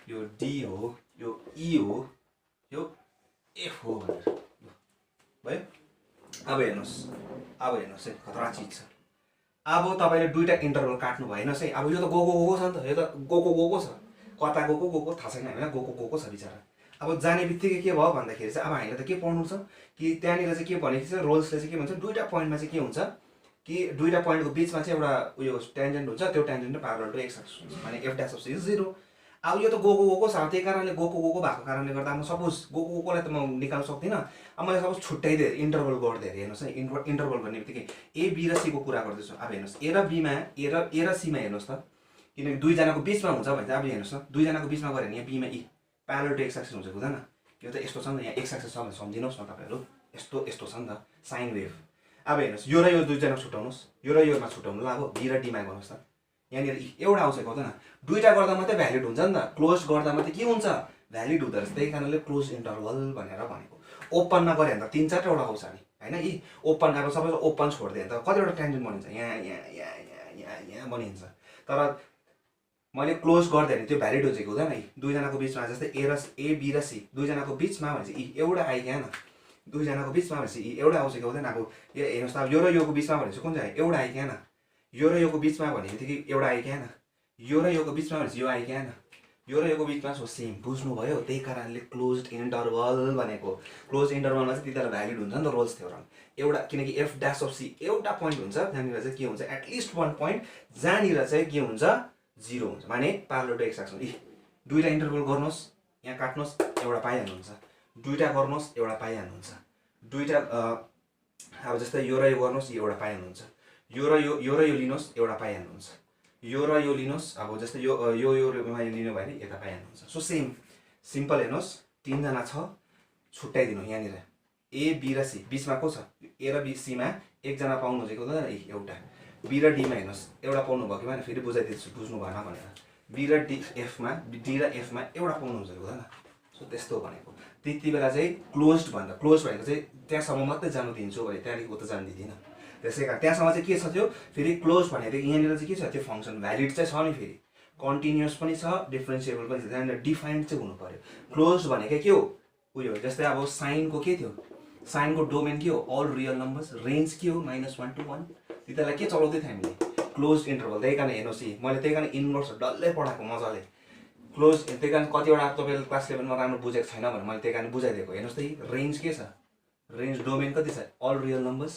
यो डी हो यो ई हो यो एफ हो भनेर भयो अब हेर्नुहोस् है खतरा चिज छ अब तपाईँले दुईवटा इन्टरभल काट्नु भएन है अब यो त गएको छ नि त यो त गएको छ कता गएको थाहा छैन होइन गएको छ बिचरा अब जाने बित्तिकै के भयो भन्दाखेरि चाहिँ अब हामीले त के पढ्नु छ कि त्यहाँनिर चाहिँ के भनेको छ रोल्सले चाहिँ के भन्छ दुईवटा पोइन्टमा चाहिँ के हुन्छ कि दुईवटा पोइन्टको बिचमा चाहिँ एउटा उयो ट्यान्जेन्ट हुन्छ त्यो tangent parallel to x axis हुन्छ भने f dash of c is 0 अब यो त गएको छ त्यही कारणले गएको भएको कारणले गर्दा म सपोज गएकोलाई त म निकाल्न सक्दिनँ अब मैले सपोज छुट्याइदिएँ इन्टरभल गरिदिएँ हेर्नुहोस् है इन्टरभल भन्ने बित्तिकै ए बी र सीको कुरा गर्दैछु अब हेर्नुहोस् ए र बीमा ए र सीमा हेर्नुहोस् त किनकि दुईजनाको बिचमा हुन्छ भने चाहिँ अब हेर्नुहोस् न दुईजनाको बिचमा गऱ्यो भने यहाँ बीमा ई प्यारलल टु एक्स एक्सिस हुन्छ हुँदैन यो त यस्तो छ नि त यहाँ एक्स एक्सिस छ भने सम्झिनुहोस् न तपाईँहरू यस्तो छ नि त साइन वेभ अब हेर्नुहोस् यो र यो दुईजना छुट्याउनुहोस् यो र योमा छुट्याउनु ल अब बी र डीमा गर्नुहोस् त यहाँनिर एउटा आउँछ गर्दैन दुईवटा गर्दा मात्रै भ्यालिड हुन्छ नि त क्लोज गर्दा मात्रै के हुन्छ भ्यालिड हुँदो रहेछ त्यही कारणले क्लोज इन्टरभल भनेर भनेको ओपनमा गऱ्यो भने त 3-4वटा आउँछ नि हैन यी ओपन अब सपोज ओपन छोड्दिए त कतिवटा ट्यान्जेन्ट बनिन्छ यहाँ बनिन्छ तर मैले क्लोज गर्दै भने त्यो भ्यालिड हुन्छ कि हुँदैन है दुईजनाको बिचमा जस्तै ए बी र सी दुईजनाको बिचमा भनेपछि ई एउटा आइक्यान दुईजनाको बिचमा भनेपछि ई एउटा आउँछ कि हुँदैन अब हेर्नुहोस् त अब यो र योको बिचमा भनेपछि कुन चाहिँ एउटा आइक्यान यो र योको बिचमा भने बित्तिकै एउटा आइक्यान यो र योको बिचमा भनेपछि यो आइक्यान यो र योको बिचमा सो सेम बुझ्नुभयो त्यही कारणले क्लोज्ड इन्टरभल भनेको क्लोज इन्टरभलमा चाहिँ त्यति बेला भ्यालिड हुन्छ नि त रोल्स थ्योरम एउटा किनकि एफ ड्यास अफ सी एउटा पोइन्ट हुन्छ जहाँनिर चाहिँ के हुन्छ एटलिस्ट वान पोइन्ट जहाँनिर चाहिँ के हुन्छ 0 हुन्छ माने प्यारलल टु एक्स एक्सिस इ दुईटा इन्टरभल गर्नुहोस् यहाँ काट्नुहोस् एउटा पाइहाल्नुहुन्छ दुईटा गर्नुहोस् एउटा पाइहाल्नुहुन्छ दुईटा अब जस्तै यो र यो गर्नुहोस् एउटा पाइहाल्नुहुन्छ यो र यो लिनुहोस् एउटा पाइहाल्नुहुन्छ यो र यो लिनुहोस् अब जस्तै यो लिनु भयो भने यता पाइहाल्नुहुन्छ सो सेम सिम्पल हेर्नुहोस् तीनजना छ छुट्याइदिनु यहाँनिर ए बी र सी बिचमा को छ ए र बी सीमा एकजना पाउनुहुन्छ कि हुँदैन एउटा बी र डीमा हेर्नुहोस् एउटा पाउनु भयो कि भएन फेरि बुझाइदिन्छु बुझ्नु भएन भनेर बी र डी र एफमा एउटा पाउनुहुन्छ कि हुँदैन सो त्यस्तो भनेको त्यति बेला चाहिँ क्लोज्ड भन्दा क्लोज भनेको चाहिँ त्यहाँसम्म मात्रै जानु दिन्छु भने त्यहाँदेखि उता जानु दिँदिनँ त्यसै कारण त्यहाँसम्म चाहिँ के छ त्यो फेरि क्लोज भनेको यहाँनिर चाहिँ के छ त्यो फङ्सन भ्यालिड चाहिँ छ नि फेरि कन्टिन्युस पनि छ डिफ्रेन्सिएबल पनि छ त्यहाँनिर डिफाइन्ड चाहिँ हुनु पर्यो क्लोज भनेको के हो उयो जस्तै अब साइनको के थियो साइनको डोमेन के हो अल रियल नम्बर्स रेन्ज के हो -1 to 1 त्यतिलाई के चलाउँदै थिएँ हामीले क्लोज इन्टरभल त्यही कारण हेर्नुहोस् मैले त्यही कारण इन्भर्स डल्लै पढाएको मजाले क्लोज त्यही कारण कतिवटा तपाईँले क्लास 11मा राम्रो बुझेको छैन भने मैले त्यही कारण बुझाइदिएको हेर्नुहोस् त रेन्ज के छ रेन्ज डोमेन कति छ अल रियल नम्बर्स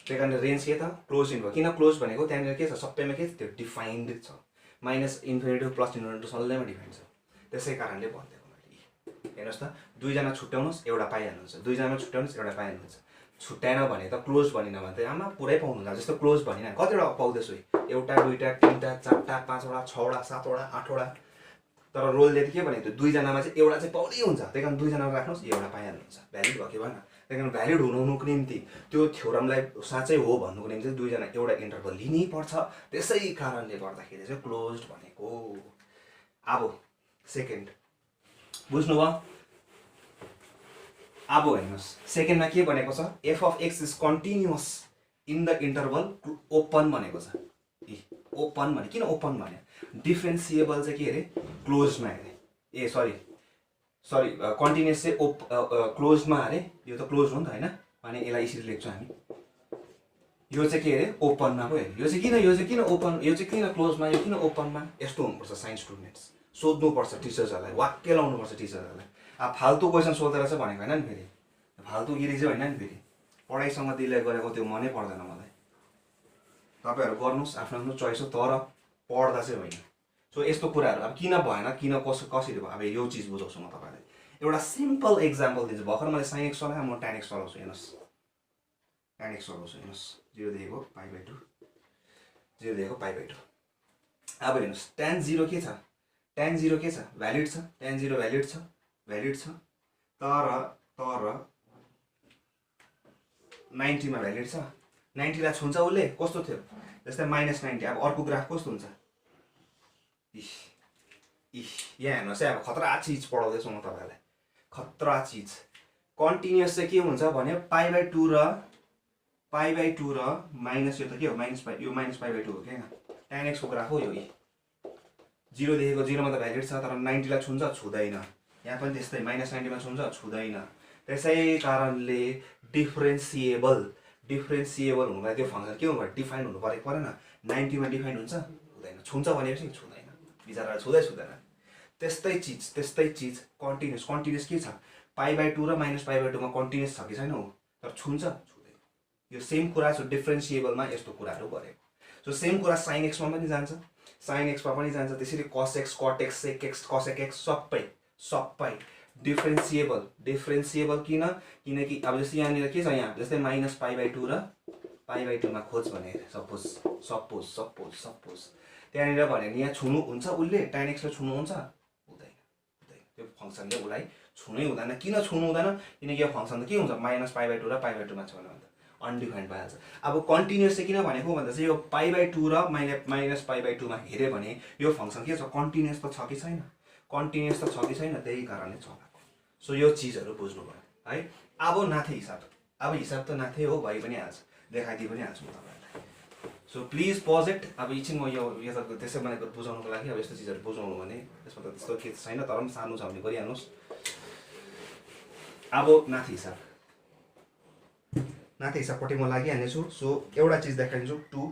त्यही कारण रेन्ज के त क्लोज इन्टरभल किन क्लोज भनेको त्यहाँनिर के छ सबैमा के छ त्यो डिफाइन्ड छ -इन्फिनिटी प्लस इन्फिनिटी सबैमा डिफाइन्ड छ त्यसै कारणले भनिदिएको मैले हेर्नुहोस् त दुईजना छुट्याउनुहोस् एउटा पाइहाल्नुहुन्छ दुईजना छुट्याउनुहोस् एउटा पाइहाल्नुहुन्छ छुट्याएन भने त क्लोज भनिन भने त आमा पुरै पाउनुहुन्छ जस्तो क्लोज भनिन कतिवटा पाउँदैछु एउटा दुईटा तिनवटा चारवटा पाँचवटा छवटा सातवटा आठवटा तर रोलले के भनेको दुईजनामा चाहिँ एउटा चाहिँ पाउँदै हुन्छ त्यही कारण दुईजना राख्नुहोस् एउटा पाइहाल्नुहुन्छ भ्यालिड भयो कि भएन त्यही कारण भ्यालिड हुनुको निम्ति त्यो थ्योरमलाई साँच्चै हो भन्नुको निम्ति चाहिँ दुईजना एउटा इन्टरभल लिनै पर्छ त्यसै कारणले गर्दाखेरि चाहिँ क्लोज्ड भनेको अब सेकेन्ड बुझ्नुभयो अब हेर्नुहोस् सेकेन्डमा के भनेको छ F of x is continuous in the interval open भनेको छ ओपन भने किन ओपन भने डिफ्रेन्सिएबल चाहिँ के अरे क्लोजमा अरे ए सरी कन्टिन्युअस चाहिँ क्लोजमा अरे यो त क्लोज हो नि त होइन भने यसलाई यसरी लेख्छौँ हामी यो चाहिँ के अरे ओपनमा पो हेर्नु यो चाहिँ किन ओपन यो चाहिँ किन क्लोजमा यो किन ओपनमा यस्तो हुनुपर्छ साइन्स स्टुडेन्ट्स सोध्नुपर्छ टिचर्सहरूलाई वाक्य लाउनुपर्छ टिचर्सहरूलाई अब फाल्तु क्वेसन सोधेर चाहिँ भनेको होइन नि फेरि फाल्तु गिरी चाहिँ होइन नि फेरि पढाइसँग दिले गरेको त्यो मनै पर्दैन मलाई तपाईँहरू गर्नुहोस् आफ्नो आफ्नो चोइस हो तर पढ्दा चाहिँ होइन सो यस्तो कुराहरू अब किन भएन किन कसरी भयो अब यो चिज बुझाउँछु म तपाईँलाई एउटा सिम्पल एक्जाम्पल दिन्छु भर्खर मैले साइन एक्स चलाएँ म tan x चलाउँछु हेर्नुहोस् tan x चलाउँछु हेर्नुहोस् 0 देखिको π/2 0 देखिको π/2 अब हेर्नुहोस् tan 0 के छ tan 0 के छ भ्यालिड छ tan 0 भ्यालिड छ तर 90 मा भ्यालिड छ 90 लाई छुन्छ उसले कस्तो थियो जस्तै -90 अब अर्को ग्राफ कस्तो हुन्छ यहाँ हेर्नुहोस् है अब खतरा चिज पढाउँदैछु म तपाईँलाई खतरा चिज कन्टिन्युअस चाहिँ के हुन्छ भने π/2 र माइनस यो त के हो यो -π/2 हो क्या tan x को ग्राफ हो यो 0 देखिको 0 मा त भ्यालिड छ तर 90 लाई छुन्छ छुँदैन यहाँ पनि त्यस्तै -90 मा छुन्छ छुँदैन त्यसै कारणले डिफ्रेन्सिएबल हुनुलाई त्यो फङ्सन के हुनु पर्यो डिफाइन हुनु परेको परेन 90 मा डिफाइन हुन्छ हुँदैन छुन्छ भनेपछि छुँदैन बिचरा छुँदैन त्यस्तै चिज कन्टिन्युअस के छ π/2 र -π/2 मा कन्टिन्युअस छ कि छैन हो तर छुन्छ छुँदैन यो सेम कुरा छ डिफ्रेन्सिएबलमा यस्तो कुराहरू गरेको सो सेम कुरा sin x मा पनि जान्छ sin x मा पनि जान्छ त्यसरी cos x cot x sec x cosec x सबै डिफ्रेन्सिएबल किनकि अब जस्तै यहाँनिर के छ यहाँ जस्तै -π/2 र π/2 मा खोज भने सपोज त्यहाँनिर भने यहाँ छुनु हुन्छ उसले tan x ले छुनु हुन्छ हुँदैन त्यो फङ्सनले उसलाई छुनै हुँदैन किन छुनु हुँदैन किनकि यो फङ्सन त के हुन्छ -π/2 र π/2 मा छ भने अनडिफाइन्ड भइहाल्छ अब कन्टिन्युअस चाहिँ किन भनेको भन्दा चाहिँ यो π/2 र -π/2 मा हेऱ्यो भने यो फङ्सन के छ कन्टिन्युअस त छ कि छैन त्यही कारणले चलाएको सो यो चिजहरू बुझ्नु भयो है। अब नाथे हिसाब, अब हिसाब त नाथे हो, भइ पनि हाल्छ, देखाइदिइ पनि हाल्छु म तपाईँहरूलाई। So please pause it. अब एकछिन म यो त त्यसै भनेको बुझाउनुको लागि, अब यस्तो चिजहरू बुझाउनु भने त्यसमा त त्यस्तो के छैन, तर पनि सानो छ भने गरिहाल्नुहोस्। अब नाथे हिसाब, नाथे हिसाबपट्टि म लागिहाल्नेछु। सो एउटा चिज देखाइदिन्छु, to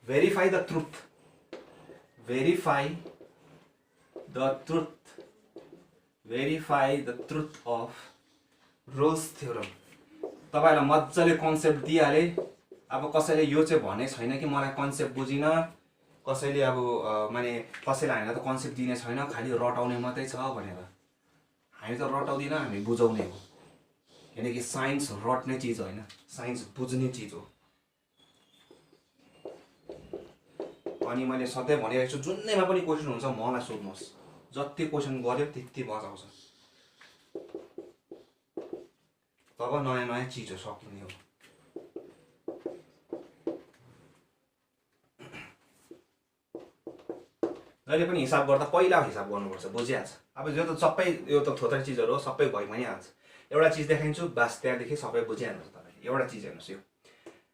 verify the truth, verify the truth, verify the truth of Rolle's theorem. तपाईँहरूलाई मजाले कन्सेप्ट दिइहाले। अब कसैले यो चाहिँ भने छैन कि मलाई कन्सेप्ट बुझिन, कसैले अब माने कसैले हामीलाई त कन्सेप्ट दिने छैन, खालि रटाउने मात्रै छ भनेर। हामी त रटाउँदिनँ, हामी बुझाउने हो। किनकि साइन्स रट्ने चिज होइन, साइन्स बुझ्ने चिज हो। अनि मैले सधैँ भनिरहेको छु, जुनैमा पनि क्वेसन हुन्छ मलाई सोध्नुहोस्, जति क्वेसन गर्यो त्यति बचाउँछ, तब नयाँ नयाँ चिजहरू सकिने हो। जहिले पनि हिसाब गर्दा पहिला हिसाब गर्नुपर्छ, बुझिहाल्छ। अब यो त सबै यो त थोत्रै चिजहरू हो, सबै भइ पनि हाल्छ। एउटा चिज देखाइन्छु, बास त्यहाँदेखि सबै बुझिहाल्नुहुन्छ तपाईँले। एउटा चिज हेर्नुहोस्, यो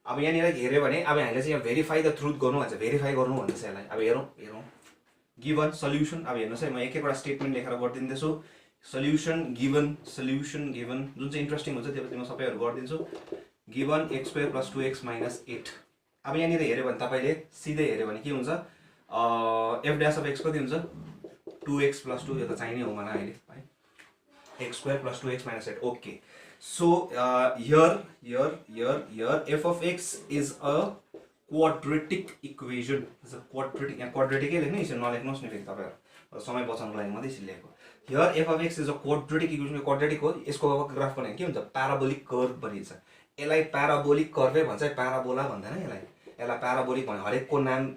अब यहाँनिर हेऱ्यो भने अब हामीले चाहिँ यहाँ भेरिफाई द ट्रुथ गर्नु भन्छ, भेरिफाई गर्नु भन्छ यसलाई। अब हेरौँ गिभन सल्युसन। अब हेर्नुहोस् है, म एक एकवटा स्टेटमेन्ट लेखेर गरिदिँदैछु। सल्युसन गिभन, जुन चाहिँ इन्ट्रेस्टिङ हुन्छ त्यो म सबैहरू गरिदिन्छु। Given x² + 2x - 8। अब यहाँनिर हेऱ्यो भने तपाईँले सिधै हेऱ्यो भने के हुन्छ, f dash of x कति हुन्छ, 2x + 2, यो त चाहिने हो मलाई अहिले है, x² + 2x - 8। Okay, so here f of x is a quadratic equation, is a quadratic, यहाँ quadratic लेख्नु, यसो नलेख्नुहोस् नि फेरि तपाईँहरू, समय बचाउनुको लागि मात्रै यसरी लेखेको। here f of x is a quadratic equation, quadratic हो। यसको ग्राफ बनायो के हुन्छ, प्याराबोलिक कर्भ भनिन्छ। यसलाई प्याराबोलिक कर्भै भन्छ, प्याराबोला भन्दैन यसलाई। यसलाई प्याराबोलिक भन्यो, हरेकको नाम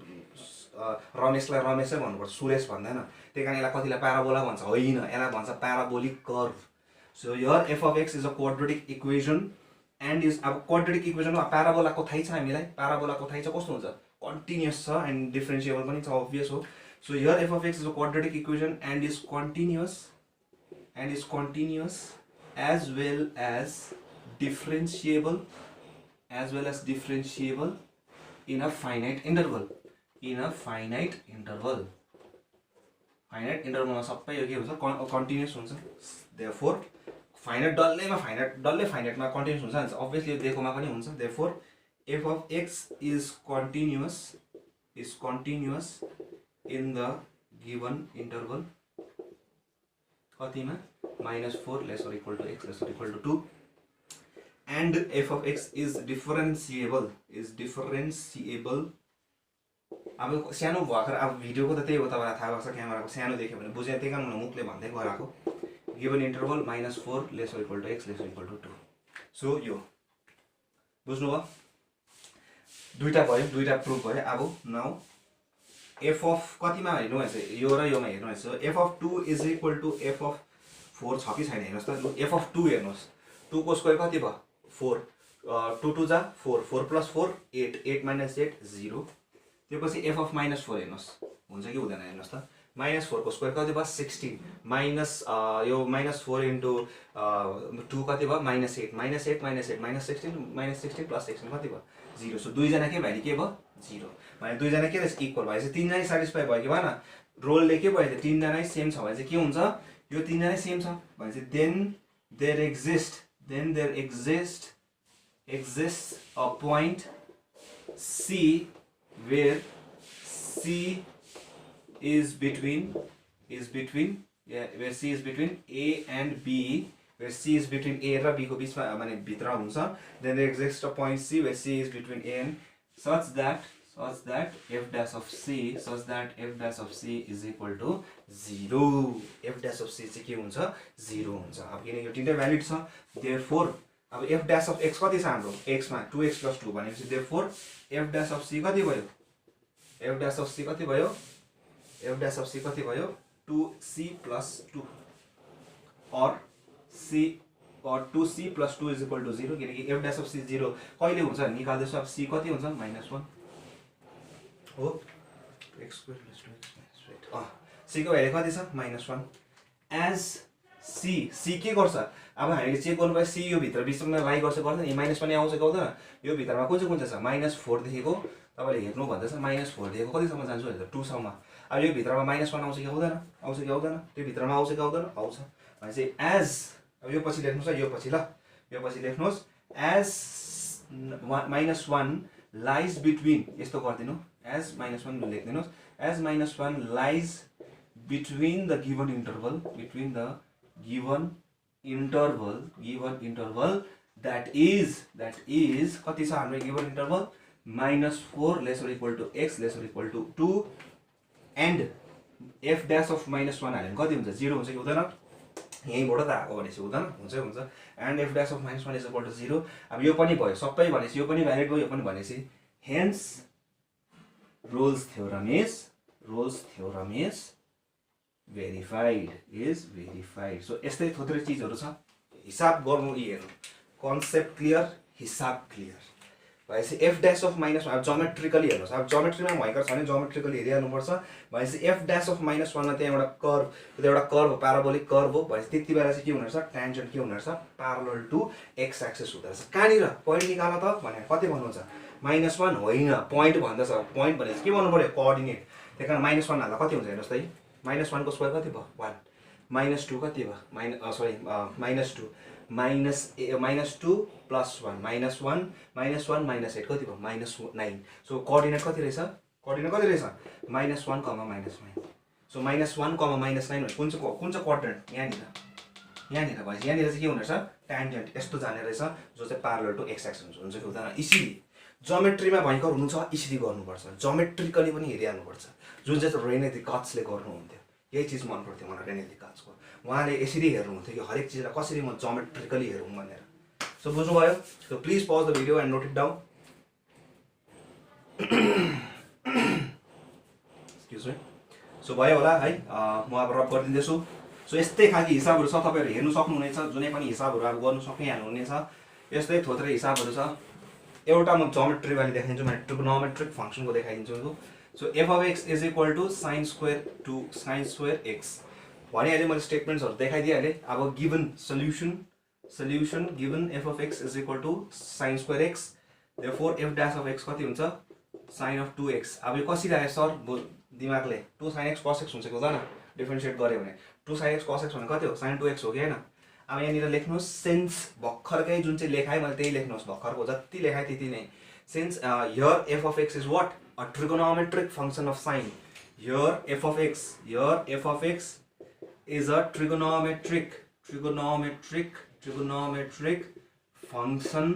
रमेशलाई रमेशै भन्नुपर्छ, सुरेश भन्दैन। त्यही कारण यसलाई कतिलाई प्याराबोला भन्छ, होइन, यसलाई भन्छ प्याराबोलिक curve. So here f of x is a quadratic equation and is, अब क्वाड्रेटिक इक्वेसन प्याराबोलाको थाहै छ हामीलाई, प्याराबोलाको थाहै छ कस्तो हुन्छ, कन्टिन्युअस छ एन्ड डिफरेन्सिएबल पनि छ, अब्भियस हो। So here f of x is a quadratic equation and is continuous as well as differentiable in a finite interval, finite interval मा सबै यो के हुन्छ, कन्टिन्युअस हुन्छ। therefore फाइनाइट डल्लै फाइनाइटमा कन्टिन्युअस हुन्छ नि, अब्भियसली यो दिएकोमा पनि हुन्छ। therefore f of x is continuous in the given interval, कतिमा, -4 ≤ x ≤ 2, and f of x is differentiable अब सानो भर्खर अब भिडियोको त त्यही हो, तपाईँलाई थाहा भएको छ, क्यामेराको सानो देख्यो भने बुझ्यो, त्यही कारण मुखले भन्दै गराएको। Given interval -4 ≤ x ≤ 2। सो यो बुझ्नुभयो, दुईटा भयो, दुईटा प्रुफ भयो। अब नाउ f of कतिमा हेर्नु भएछ, यो र योमा हेर्नु भएछ, f of 2 = f of 4 छ कि छैन हेर्नुहोस् त। f of 2 हेर्नुहोस्, 2 को स्क्वायर कति भयो, 4, 2 2 जा 4, 4 + 4 8, 8 - 8 0। त्यसपछि f of -4 हेर्नुहोस्, हुन्छ कि हुँदैन हेर्नुहोस् त। -4 को स्क्वायर कति भयो, 16, माइनस यो -4 × 2 कति भयो, -8, -8 - 8 -16 + 16 कति भयो, 0। सो दुईजना के भ्याल्यु के भयो, 0। भने दुईजना के रहेछ, इक्वल भएपछि तिनजना सेटिस्फाई भयो कि भएन, रोलले के भयो, तिनजना सेम छ भने चाहिँ के हुन्छ, यो तिनजना सेम छ भने चाहिँ then there exists a point C where C is between A and B, where C is between A र B को बीचमा माने भित्र हुन्छ। then there exists a point C where C is between A and such that f dash of C is equal to 0। f dash of C चाहिँ के हुन्छ, 0 हुन्छ। अब किन यो तीनटै भ्यालिड छ, therefore अब f dash of x कति छ हाम्रो, x मा 2x + 2 भनेपछि therefore f dash of C कति भयो, f dash of C कति भयो, 2c + 2 or 2c + 2 = 0, किनकि f dash of C 0 कहिले हुन्छ निकाल्दैछु। अब c कति हुन्छ, -1 हो, x² + 2x - 8 c को भ्यालु कति छ, -1। as सी के गर्छ अब हामीले चेक गर्नु पर्यो सी यो भित्र बिचमा लाई गर्छ गर्दैन यो माइनस पनि आउँछ कि आउँदैन यो भित्रमा कुन चाहिँ छ -4 देखिको तपाईले हेर्नु भन्दैछ -4 देखिको कतिसम्म जान्छु भने 2 सम्म अब यो भित्रमा -1 आउँछ कि आउँदैन त्यो भित्रमा आउँछ कि आउँदैन आउँछ भनेपछि एज अब यो पछि लेख्नुस् यो पछि ल यो पछि लेख्नुस् एज -1 लाइज बिट्विन यस्तो गरिदिनु एज -1 लेख्दिनुस् as -1 lies between the given interval given interval that is कति छ हाम्रो given interval -4 less or equal to x less or equal to 2 and f dash of -1 हाल्यो भने कति हुन्छ 0 हुन्छ कि हुँदैन यहीँबाट त आएको भनेपछि हुँदैन हुन्छ and f dash of -1 is equal to 0 अब यो पनि भयो सबै भनेपछि यो पनि भ्यालिड भयो यो पनि भनेपछि hence Rolle's theorem is verified so यस्तै थोत्रै चीजहरु छ हिसाब गर्नु यी हेर्नु कन्सेप्ट क्लियर हिसाब क्लियर भनेपछि f dash of -1 अब ज्योमेट्रिकली हेर्नुस् अब ज्योमेट्रीमा भएका छ भने ज्योमेट्रिकली हेरिहाल्नु पर्छ भनेपछि f dash of -1 मा त्यहाँ एउटा कर्व प्याराबोलिक कर्व हो भनेपछि त्यति बेला चाहिँ के हुन रहेछ टेन्जेन्ट के हुन रहेछ प्यारलल टु x एक्सिस हुँदो रहेछ कहाँनिर पोइन्ट निकाल त भने कति भन्नुहुन्छ -1 होइन पोइन्ट भन्दछ पोइन्ट भनेपछि के भन्नु पर्यो कोअर्डिनेट त्यही कारण -1 हाल्दा कति हुन्छ हेर्नुस् त -1 को स्क्वायर कति भयो 1 -2 कति भयो -2 -2 plus 1 -1 -8 कति भयो -9 सो कोअर्डिनेट कति रहेछ -1 -9 सो -1 -9 कुन चाहिँ कोअर्डिनेट यहाँनिर भएपछि यहाँनिर चाहिँ के हुने रहेछ टेन्जेन्ट यस्तो जाने रहेछ जो चाहिँ प्यारलल टु x एक्सिस हुन्छ कि हुँदैन इसिली ज्योमेट्रीमा भयंकर हुनुहुन्छ इसिली गर्नुपर्छ ज्योमेट्रिकली पनि हेरिहाल्नुपर्छ जुन चाहिँ रेने द कट्सले गर्नुहुन्थ्यो यही चीज मन पर्थ्यो मलाई रेने द कट्सको उहाँले यसरी हेर्नुहुन्थ्यो कि हरेक चीजलाई कसरी म ज्योमेट्रिकली हेरौँ भनेर सो बुझ्नुभयो so please pause the video and note it down excuse me so भयो होला है म अब रब गरिदिँदैछु सो यस्तै खालको हिसाबहरु छ तपाईहरु हेर्नु सक्नुहुनेछ जुनै पनि हिसाबहरु अब गर्नु सकिहाल्नुहुनेछ यस्तै थोत्रै हिसाबहरु छ एउटा म ज्योमेट्री वाली देखाइदिन्छु म ट्रिगोनोमेट्रिक फंक्शन को देखाइदिन्छु so f of x is equal to sin square x भने अहिले मैले स्टेटमेन्ट्सहरु देखाइदिहाले अब given solution given f of x is equal to sin square x therefore f dash of x कति हुन्छ sin of 2x अब यो कसरी आयो sir दिमागले 2 sin x cos x हुन्छ कि हुँदैन डिफरेन्शिएट गर्यो भने 2 sin x cos x भने कति हो sin 2x हो कि हैन अब यहाँनिर लेख्नुस् सिन्स भर्खरकै जुन चाहिँ लेखाइ मैले त्यही लेख्नुस् भर्खरको जति लेखाइ त्यति नै since here f of x is what a trigonometric function of sine here f of x is a trigonometric function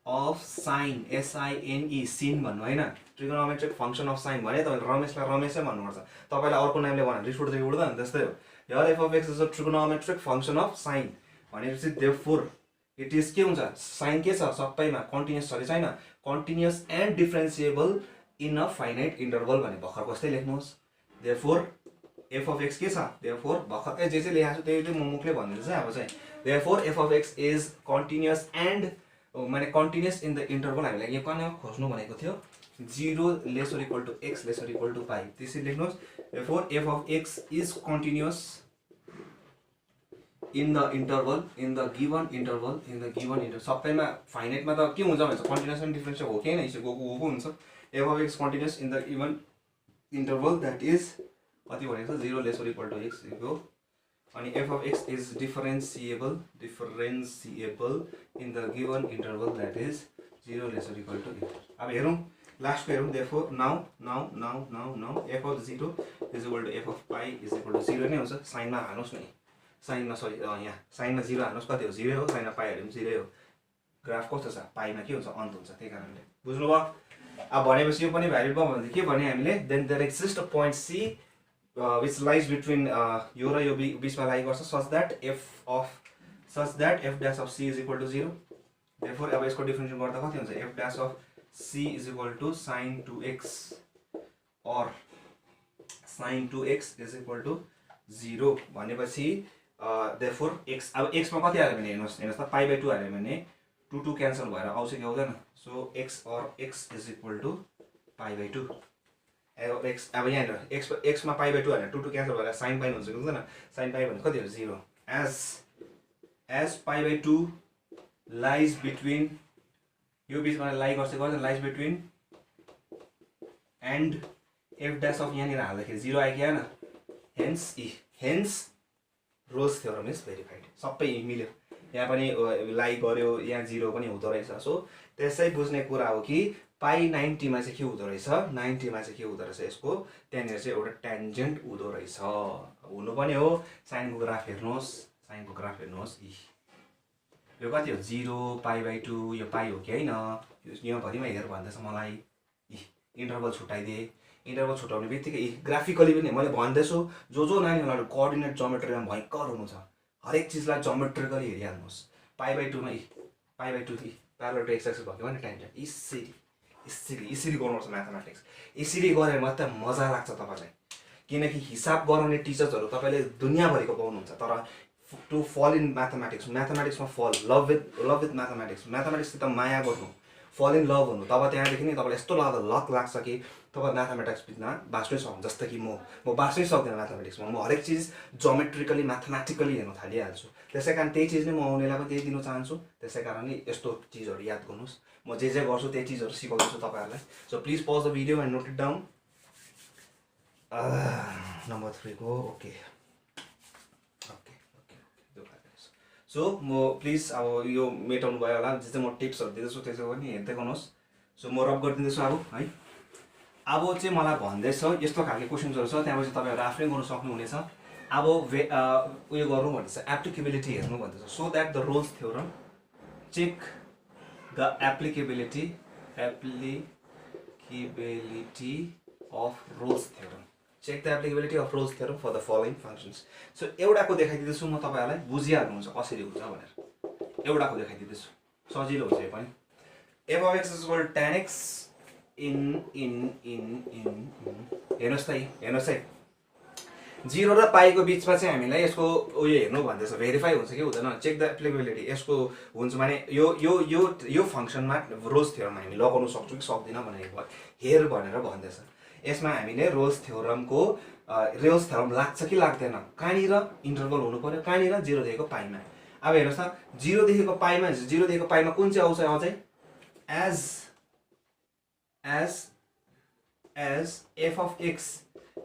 of sine sine sin भन्नु हैन trigonometric function of sine भने तपाईले रमेशलाई रमेशै भन्नुपर्छ तपाईलाई अर्को नामले भन्न रिस उठ्दै उठ्दैन त्यस्तै हो here f of x is a trigonometric function of sine भनेपछि therefore it is के हुन्छ sin के छ सबैमा कन्टिन्युअस छ कि छैन continuous and differentiable in a finite interval भने भर्खर कस्तै लेख्नुहोस् therefore f of x के छ therefore भर्खर जे चाहिँ लेखाएको छु त्यही चाहिँ म मुखले भन्दिन्छु अब चाहिँ therefore f of x is continuous and माने कन्टिन्युअस इन द इन्टरभल हामीले यहाँ कहाँ खोज्नु भनेको थियो 0 less or equal to x less or equal to pi त्यसरी लेख्नुहोस् therefore f of x is continuous in the given interval सबैमा फाइनाइटमा त के हुन्छ भन्छ कन्टिन्युअस एन्ड डिफरेन्शियल हो कि हैन यसो गएको हुन्छ f of x continuous in the given interval that is कति भनेको छ 0 less or equal to x हो अनि f of x is differentiable in the given interval that is 0 less or equal to x अब हेरौं last को हेरौं therefore now f of 0 is equal to f of pi is equal to 0 नै हुन्छ साइनमा हाल्नुस् नि साइनमा sorry यहाँ साइनमा 0 हाल्नुस् कति हो 0 हो साइनमा पाइ हाल्नु 0 हो ग्राफ कस्तो छ पाइमा के हुन्छ अन्त हुन्छ त्यही कारणले बुझ्नुभयो अब भनेपछि यो पनि भ्यालिड भयो भने के भने हामीले then there exists a point c which lies between यो र यो बीचमा लाई गर्छ such that f dash of c is equal to 0 therefore अब यसको डिफरेन्शिएट गर्दा कति हुन्छ f dash of c is equal to sin 2x or sin 2x is equal to 0 भनेपछि therefore x अब x मा कति हाल्यो भने हेर्नुस् त पाइ बाइ 2 हाल्यो भने 2 क्यान्सल भएर आउँछ कि आउँदैन so x or x is equal to पाइ बाइ 2 x अब यहाँ हेर्नु x मा पाइ बाइ 2 हाल्यो 2 क्यान्सल भएर sin पाइ हुन्छ कि हुँदैन sin पाइ भने कति हो 0 as pi by 2 lies between, यो बिचमा लाई गर्छ lies between and f dash of यहाँनिर हाल्दाखेरि 0 आयो कि आएन, hence roles theorem is verified. सबै मिल्यो, यहाँ पनि लाई गर्यो, यहाँ 0 पनि हुँदो रहेछ। सो त्यसै बुझ्ने कुरा हो कि पाई 90 मा चाहिँ के हुँदो रहेछ, 90 मा चाहिँ के हुँदो रहेछ, यसको त्यहाँनिर चाहिँ एउटा ट्यान्जेन्ट हुँदो रहेछ। हुनु पनि हो, साइनको ग्राफ हेर्नुहोस्, साइनको ग्राफ हेर्नुहोस्, यो कति हो 0 पाई बाई 2, यो पाई हो कि होइन, यो भरिमा हेर भन्दैछ मलाई, इन्टरभल छुट्याइदिए। इन्टरभल छुट्याउने बित्तिकै ग्राफिकली पनि मैले भन्दैछु, जो नानीहरूलाई कोअर्डिनेट जोमेट्रीमा भयङ्कर हुनुहुन्छ, हरेक चिजलाई जोमेट्रिकली हेरिहाल्नुहोस्। पाई बाई 2 मा pi by 2 parallel to x axis भयो भने ट्यान्जेन्ट यसरी गर्नुपर्छ म्याथमेटिक्स। यसरी गरेर मात्रै मजा लाग्छ तपाईँलाई, किनकि हिसाब गराउने टिचर्सहरू तपाईँले दुनियाँभरिको पाउनुहुन्छ। तर टु फल इन म्याथमेटिक्समा फल लभ विथ म्याथमेटिक्ससित माया गर्नु, फल इन लभ हुनु, तब त्यहाँदेखि नै तपाईँलाई यस्तो लक लाग्छ कि तपाईँ म्याथमेटिक्समा बाँच्नै सक्नु। जस्तै कि म बाँच्नै सक्दिनँ म्याथमेटिक्समा, म हरेक चिज जोमेट्रिकली म्याथमेटिकली हेर्न थालिहाल्छु। त्यसै कारण त्यही चिज नै म आउनेलाई पनि त्यही दिन चाहन्छु। त्यसै कारण नि यस्तो चिजहरू याद गर्नुहोस्, म जे गर्छु त्यही चिजहरू सिकाउँछु तपाईँहरूलाई। So please pause the video and note it down. Number 3 को ओके। सो म प्लिज अब यो मेटाउनु भयो होला, जे चाहिँ म टिप्सहरू दिँदैछु त्यसो पनि हेर्दै गर्नुहोस्। सो म रब गरिदिँदैछु अब है। अब चाहिँ मलाई भन्दैछ यस्तो खालको क्वेसन्सहरू छ, त्यहाँपछि तपाईँहरू आफै गर्नु सक्नुहुनेछ। अब उयो गर्नु भन्दैछ, एप्लिकेबिलिटी हेर्नु भन्दैछ। So that the Rolle's theorem check the applicability of Rolle's theorem, check the applicability of Rolle's theorem for the following functions. So एउटाको देखाइदिँदैछु म, तपाईँहरूलाई बुझिहाल्नुहुन्छ कसरी हुन्छ भनेर। एउटाको देखाइदिँदैछु, सजिलो हुन्छ यो पनि। f of x is equal to tan x in हेर्नुहोस् है 0 र पाईको बिचमा चाहिँ हामीलाई यसको उयो हेर्नु भन्दैछ, भेरिफाई हुन्छ कि हुँदैन, चेक द एप्लिकेबिलिटी। यसको हुन्छ भने यो फङ्सनमा रोल्स थ्योरम हामी लगाउन सक्छौँ कि सक्दिनँ भनेर हेर भनेर भन्दैछ। यसमा हामीले रोल्स थ्योरम लाग्छ कि लाग्दैन, कहाँनिर इन्टरभल हुनु पर्यो, कहाँनिर 0 देखिको पाईमा। अब हेर्नुहोस् त 0 देखिको पाईमा कुन चाहिँ आउँछ अझै, as f of x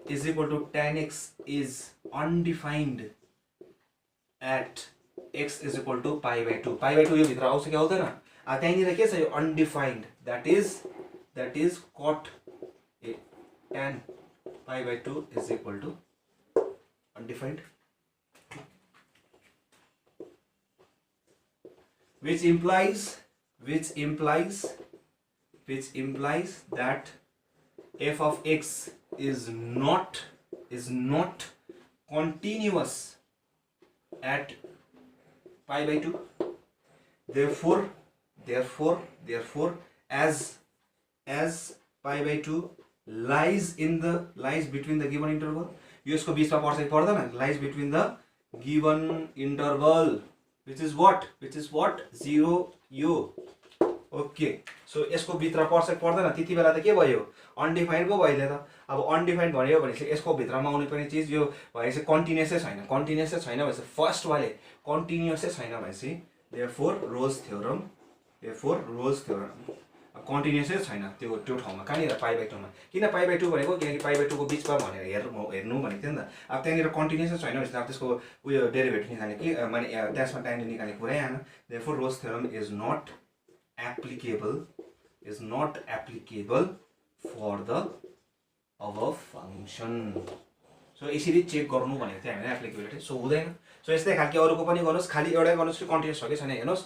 is equal to tan x is undefined at x is equal to pi by 2 यो भित्र आउँछ कि आउँदैन। त्यहाँनिर के छ यो undefined, that is cot tan pi by 2 is equal to undefined, which implies that f of x is not continuous at pi by 2. Therefore as pi by 2 lies between the given interval, यो यसको बीचमा पर्छ कि पर्दैन, lies between the given interval, which is what 0 यो। Okay, so यसको भित्र पर्छ कि पर्दैन, त्यति बेला त के भयो, अनडिफाइन्ड पो भयो त। अब अनडिफाइन्ड भन्यो भनेपछि यसको भित्रमा आउने पनि चिज यो भनेपछि कन्टिन्युसै छैन भनेपछि फर्स्ट वाले कन्टिन्युसै छैन भनेपछि देयरफोर रोल्स थ्योरम कन्टिन्युसै छैन त्यो ठाउँमा, कहाँनिर पाई बाई 2 मा। किन पाई बाई 2 भनेको, किनकि पाई बाई 2 को बिचमा भनेर हेर्नु भनेको थियो नि त। अब त्यहाँनिर कन्टिन्युसै छैन भनेपछि अब त्यसको उयो डेरिभेटिभ निकाल्ने कि माने त्यसमा टाइम निकाल्ने कुरै आएन। Therefore Rolle's theorem is not applicable for the above function. So यसरी चेक गर्नु भनेको थियो हामीले एप्लिकेबिलिटी। सो हुँदैन, सो यस्तै खालके अरूको पनि गर्नुहोस्, खालि एउटै गर्नुहोस् कि कन्टिन्युस छ कि छैन हेर्नुहोस्।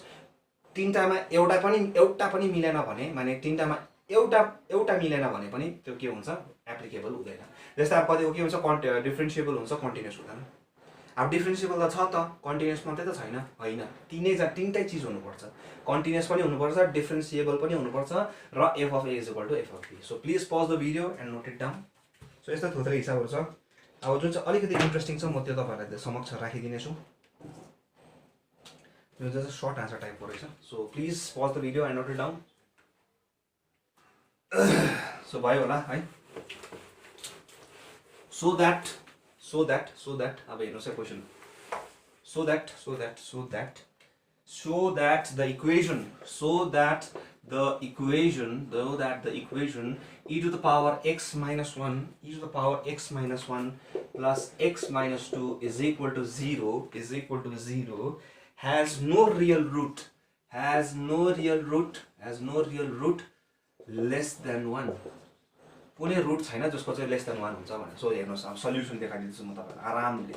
तीनटामा एउटा पनि मिलेन भने, माने तीनटामा एउटा मिलेन भने पनि त्यो के हुन्छ, एप्लिकेबल हुँदैन। जस्तै अब कतिको के हुन्छ, डिफ्रेन्सिएबल हुन्छ, कन्टिन्युस हुँदैन। अब डिफ्रेन्सिएबल त छ त, कन्टिन्युस मात्रै त छैन, होइन, तीनटै चिज हुनुपर्छ, कन्टिन्युस पनि हुनुपर्छ, डिफ्रेन्सिएबल पनि हुनुपर्छ, र f of a is equal to f of b. So please pause the video and note it down. So यस्तो थुप्रै हिसाबहरू छ, अब जुन चाहिँ अलिकति इन्ट्रेस्टिङ छ म त्यो तपाईँहरूलाई समक्ष राखिदिनेछु, जुन चाहिँ सर्ट आन्सर टाइपको रहेछ। So please pause the video and note it down. So भयो होला है। सो द्याट अब हेर्नुहोस् है question. so that the equation e to the power x minus 1 plus x minus 2 is equal to 0 has no real root less than 1. कुनै root छैन जसको चाहिँ लेस देन 1 हुन्छ भने. सो हेर्नुस् अब सल्युसन देखाइदिन्छु म तपाईलाई आरामले.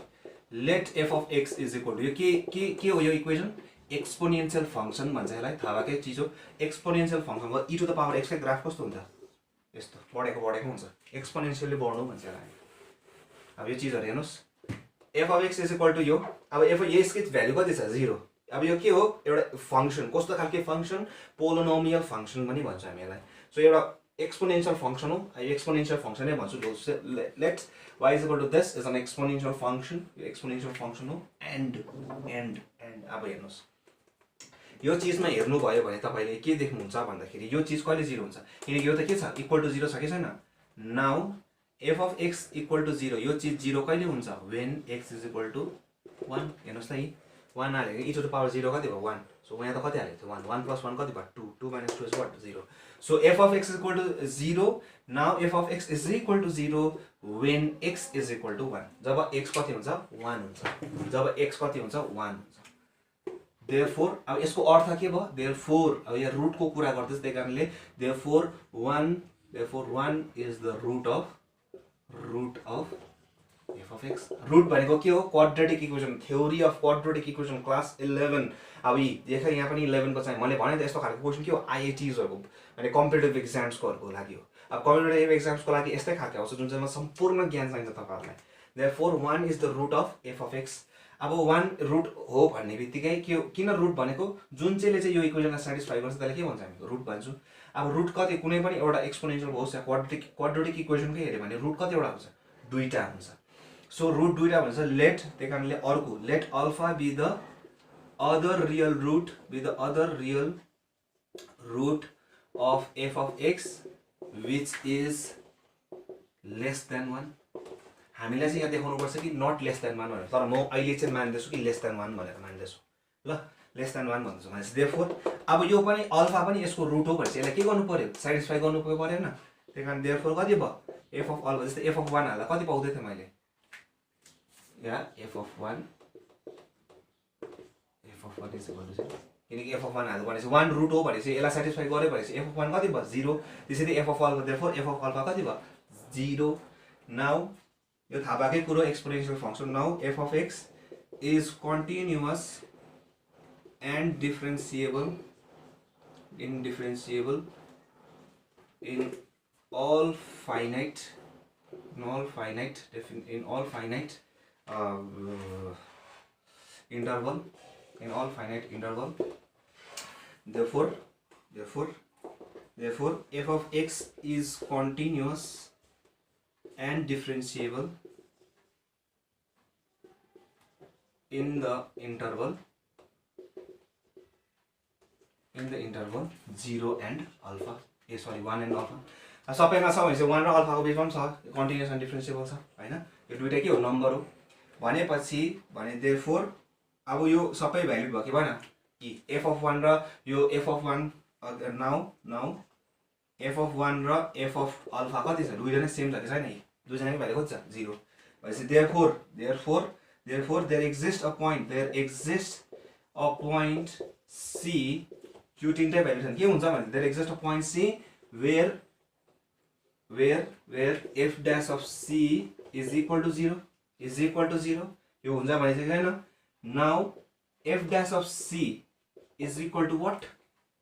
Let f of x is equal to यो के हो यो इक्वेसन एक्सपोनेन्शियल फंक्सन भन्छ यसलाई. थाहा भएकै चिज हो. एक्सपोनेन्शियल फंक्सनको e to the power x को ग्राफ कस्तो हुन्छ यस्तो बढेको हुन्छ. एक्सपोनेन्शियली बढ्नु भन्छ यसलाई. अब यो चीजहरु हेर्नुस् f of x is equal to यो. अब f यसको भ्यालु कति छ 0. अब यो के हो एउटा फंक्सन कस्तो खालको फंक्सन पोलिनोमियल फंक्सन पनि भन्छ हामी यसलाई. सो एउटा exponential function हो. यो exponential function नै भन्छु. Let y is equal to this is an exponential function. यो exponential function हो. and अब हेर्नुस् यो चीजमा हेर्नु भयो भने तपाईले के देख्नुहुन्छ भन्दाखेरि यो चीज कहिले 0 हुन्छ किनकि यो त के छ इक्वल टु 0 छ कि छैन. Now f of x equal to 0 यो चीज 0 कहिले हुन्छ when x is equal to 1. हेर्नुस् त 1 हालेको e to the power 0 कति भयो 1. सो यहाँ त कति हालेको थियो 1 plus 1 कति भयो 2. 2 minus 2 is what 0. So f of x is equal to 0. Now f of x is equal to 0 when x is equal to 1. Job x कति हुन्छ 1 हुन्छ. जब x कति हुन्छ 1 हुन्छ. Therefore अब यसको अर्थ के भयो. Therefore अब यहाँ रुट को कुरा गर्दैछ त्यही कारणले therefore 1 is the root of f of x. Root भनेको के हो quadratic equation. Theory of quadratic equation class 11. अब देखा यहाँ पनि 11 को चाहिँ मैले भने त यस्तो खालको क्वेसन के हो IITs हरुको अनि कम्पिटिटिभ एक्जाम्स को लागि हो. अब कम्पिटिटिभ एक्जाम्स को लागि यस्तै खालको आउँछ जुन चाहिँ सम्पूर्ण ज्ञान चाहिन्छ तपाईहरुलाई. Therefore 1 is the root of f of x. अब 1 रुट हो भन्ने बित्तिकै के किन रुट भनेको जुन चाहिँले चाहिँ यो इक्वेसनलाई स्याटिस्फाई गर्छ त्यसलाई के भन्छ हामी रुट भन्छौं. अब रुट कति कुनै पनि एउटा एक्सपोनेन्शियल होस् या क्वाड्रेटिक इक्वेसनकै हेर्यो भने रुट कति वटा हुन्छ दुईटा हुन्छ. सो रुट दुईटा भन्छ. लेट त्यही कारणले अर्को let alpha be the other real root of f of x which is less than 1. हामीलाई चाहिँ यहाँ देखाउनु पर्छ कि not less than 1 भनेर. तर म अहिले चाहिँ मान्दैछु कि less than 1 भनेर मान्दैछु. ल less than 1 भन्छु भने therefore अब यो पनि अल्फा पनि यसको रुट हो भनेपछि यसलाई के गर्नु पर्यो सेटिस्फाई गर्नु परेन. त्यही कारण therefore कति भयो f of अल्फा जस्तै f of 1 हाल्दा कति पाउँदै थिए मैले यहाँ f of 1 is equal to 0. किनकि f of 1 हाल्नु भनेपछि 1 रुट हो भनेपछि यसलाई सेटिस्फाई गर्यो भनेपछि f of 1 कति भयो 0. त्यसैले f of alpha therefore f of alpha कति भयो 0. नाउ यो थाहा भएकै कुरो exponential function. Now f of x is continuous and differentiable in all finite interval. Therefore f of x is continuous and differentiable in the interval 0 and alpha. 1 and alpha. सबैमा छ भने चाहिँ 1 र अल्फा को बीचमा छ कन्टिन्युअस एन्ड डिफरेन्शिएबल छ हैन. यो दुईटा के हो नम्बर हो भनेपछि therefore अब यो सबै भ्यालु भयो के भएन कि f of 1 र यो f of 1 now f of 1 र f of अल्फा कति छ दुईजना नै सेम छ कि छैन. दुईजनाको भ्यालु कति छ 0 भनेपछि therefore there exists a point c यो तीनटै भ्यालु छन्. के हुन्छ भने there exists a point c where f dash of c is equal to 0 यो हुन्छ भने चाहिँ हैन. Now f dash of c is equal to what?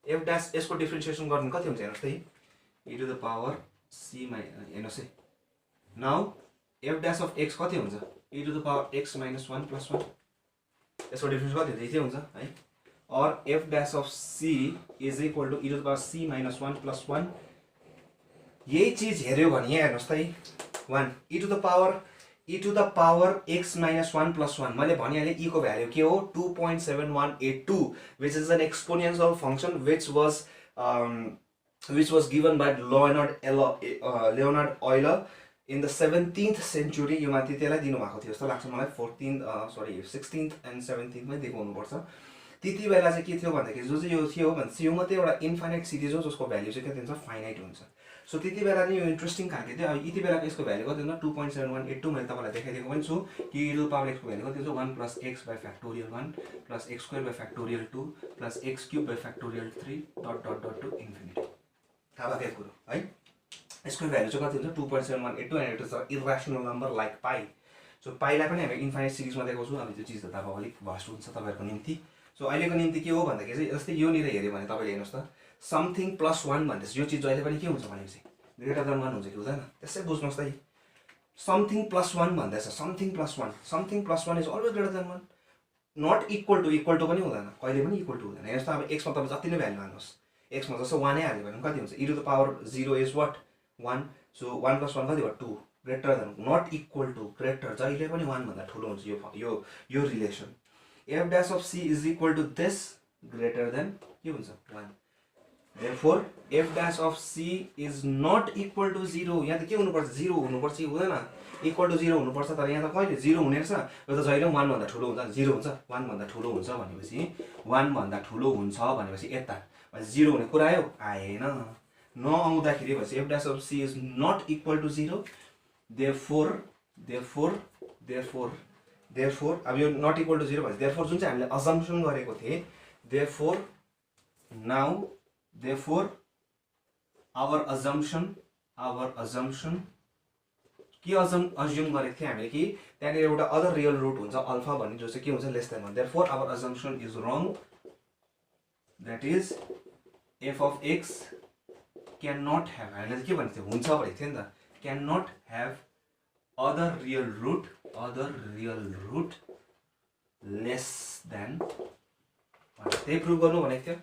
f dash यसको डिफरेन्शिएसन गर्नु कति हुन्छ हेर्नुस् त e to the power c हेर्नुस् है. Now f dash of x कति हुन्छ e to the power x minus 1 plus 1. यसको डिफरेन्स कति हुन्छ यति हुन्छ है. or f dash of c is equal to e to the power c minus 1 plus 1. यही चीज हेर्यो भने यहाँ हेर्नुस् त 1 e to the power x minus 1 plus 1 मैले भनिहाले e को भ्यालु के हो 2.7182 which is an exponential function which was given by Leonard Euler in the 17th century यो माथि त्यसलाई दिनुभएको थियो जस्तो लाग्छ मलाई 16th and 17th मै दिएको हुनुपर्छ। त्यति बेला चाहिँ के थियो भन्दाखेरि जो चाहिँ यो थियो भने यो मात्रै एउटा इन्फाइनाइट सिरिज हो जसको भ्याल्यु चाहिँ के हुन्छ फाइनाइट हुन्छ। सो त्यति बेला चाहिँ यो इन्ट्रेस्टिङ खालको थियो। अब यति बेलाको यसको भ्याल्यु कति हुन्छ 2.7182 मैले तपाईँलाई देखाइदिएको पनि छु कि e to the power x को भ्याल्यु कति हुन्छ 1 + x by factorial 1 + x² by factorial 2 + x³ by factorial 3 ... to infinity। थाहा भयो के कुरो है। यसको भ्याल्यु चाहिँ कति हुन्छ 2.7182 and it is a irrational number like pi. So पाईलाई पनि हामी इन्फाइनाइट सिरिजमा देखाउँछु। अब त्यो चिज त अब अलिक भस्ट हुन्छ तपाईँहरूको निम्ति। सो अहिलेको निम्ति के हो भन्दाखेरि चाहिँ जस्तै यो निर हेऱ्यो भने तपाईँले हेर्नुहोस् त समथिङ +1 भन्दैछ। यो चिज जहिले पनि के हुन्छ भनेपछि ग्रेटर देन 1 हुन्छ कि हुँदैन त्यसै बुझ्नुहोस् त। समथिङ +1 भन्दैछ something +1 is always greater than 1। Not equal to पनि हुँदैन कहिले पनि इक्वल टु हुँदैन। हेर्नुहोस् त अब एक्समा तपाईँ जति नै भ्याल्यु हाल्नुहोस् एक्समा जस्तो 1 नै हाल्यो भने कति हुन्छ e to the power 0 is what 1। So 1 + 1 कति भयो 2 greater than not equal to greater जहिले पनि 1 भन्दा ठुलो हुन्छ यो relation. f dash of c is equal to this greater than के हुन्छ 1। therefore f dash of c is not equal to 0। यहाँ त के हुनुपर्छ 0 हुनुपर्छ कि हुँदैन इक्वल टु 0 हुनुपर्छ। तर यहाँ त कहिले 0 हुने रहेछ। यो त जहिले 1 भन्दा ठुलो हुन्छ 0 हुन्छ 1 भन्दा ठुलो हुन्छ भनेपछि 1 भन्दा ठुलो हुन्छ भनेपछि यता 0 हुने कुरा आएन नआउँदाखेरि भनेपछि f dash of c is not equal to 0। therefore अब यो नट इक्वल टु 0 भनेपछि therefore जुन चाहिँ हामीले अजम्पसन गरेको थिए therefore our assumption के अज्युम गरेको थियौँ हामीले कि त्यहाँनिर एउटा अदर रियल रुट हुन्छ अल्फा भन्ने जो चाहिँ के हुन्छ lace than 1। therefore our assumption is wrong। that is f of x cannot have हामीले के भनेको थियो हुन्छ भनेको थियो नि त cannot have other real root less than 1। त्यही प्रुभ गर्नु भनेको थियो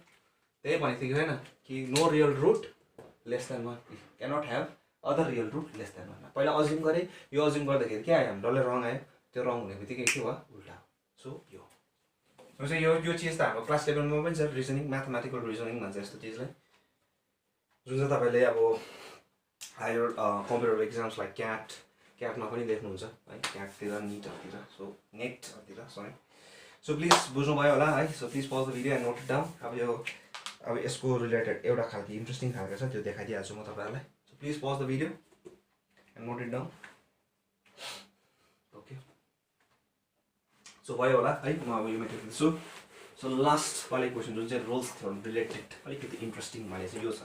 त्यही भनेको थियो कि होइन कि no real root less than 1 cannot have other real root less than 1। पहिला अज्युम गरेँ यो अज्युम गर्दाखेरि के आयो हाम्रो डल्लै रङ आयो। त्यो रङ हुने बित्तिकै के भयो उल्टा हो। सो यो चिज त हाम्रो क्लास 11 मा पनि छ रिजनिङ म्याथमेटिकल रिजनिङ भन्छ यस्तो चिजलाई जुन चाहिँ तपाईँले अब हायर कम्प्युटर एक्जाम्स लाइक क्याटमा पनि लेख्नुहुन्छ है क्याटतिर निटतिर सो नेटतिर सरी। सो प्लिज बुझ्नुभयो होला है। So please pause the video and note it down. अब यसको रिलेटेड एउटा खालको इन्ट्रेस्टिङ खालको छ त्यो देखाइदिइहाल्छु म तपाईँहरूलाई। So please pause the video and note it down. Okay so भयो होला है। म अब यो मेटेरियल दिन्छु। सो लास्ट वाले क्वेसन जुन चाहिँ रोल्स थ्योरम रिलेटेड अलिकति इन्ट्रेस्टिङ भने चाहिँ यो छ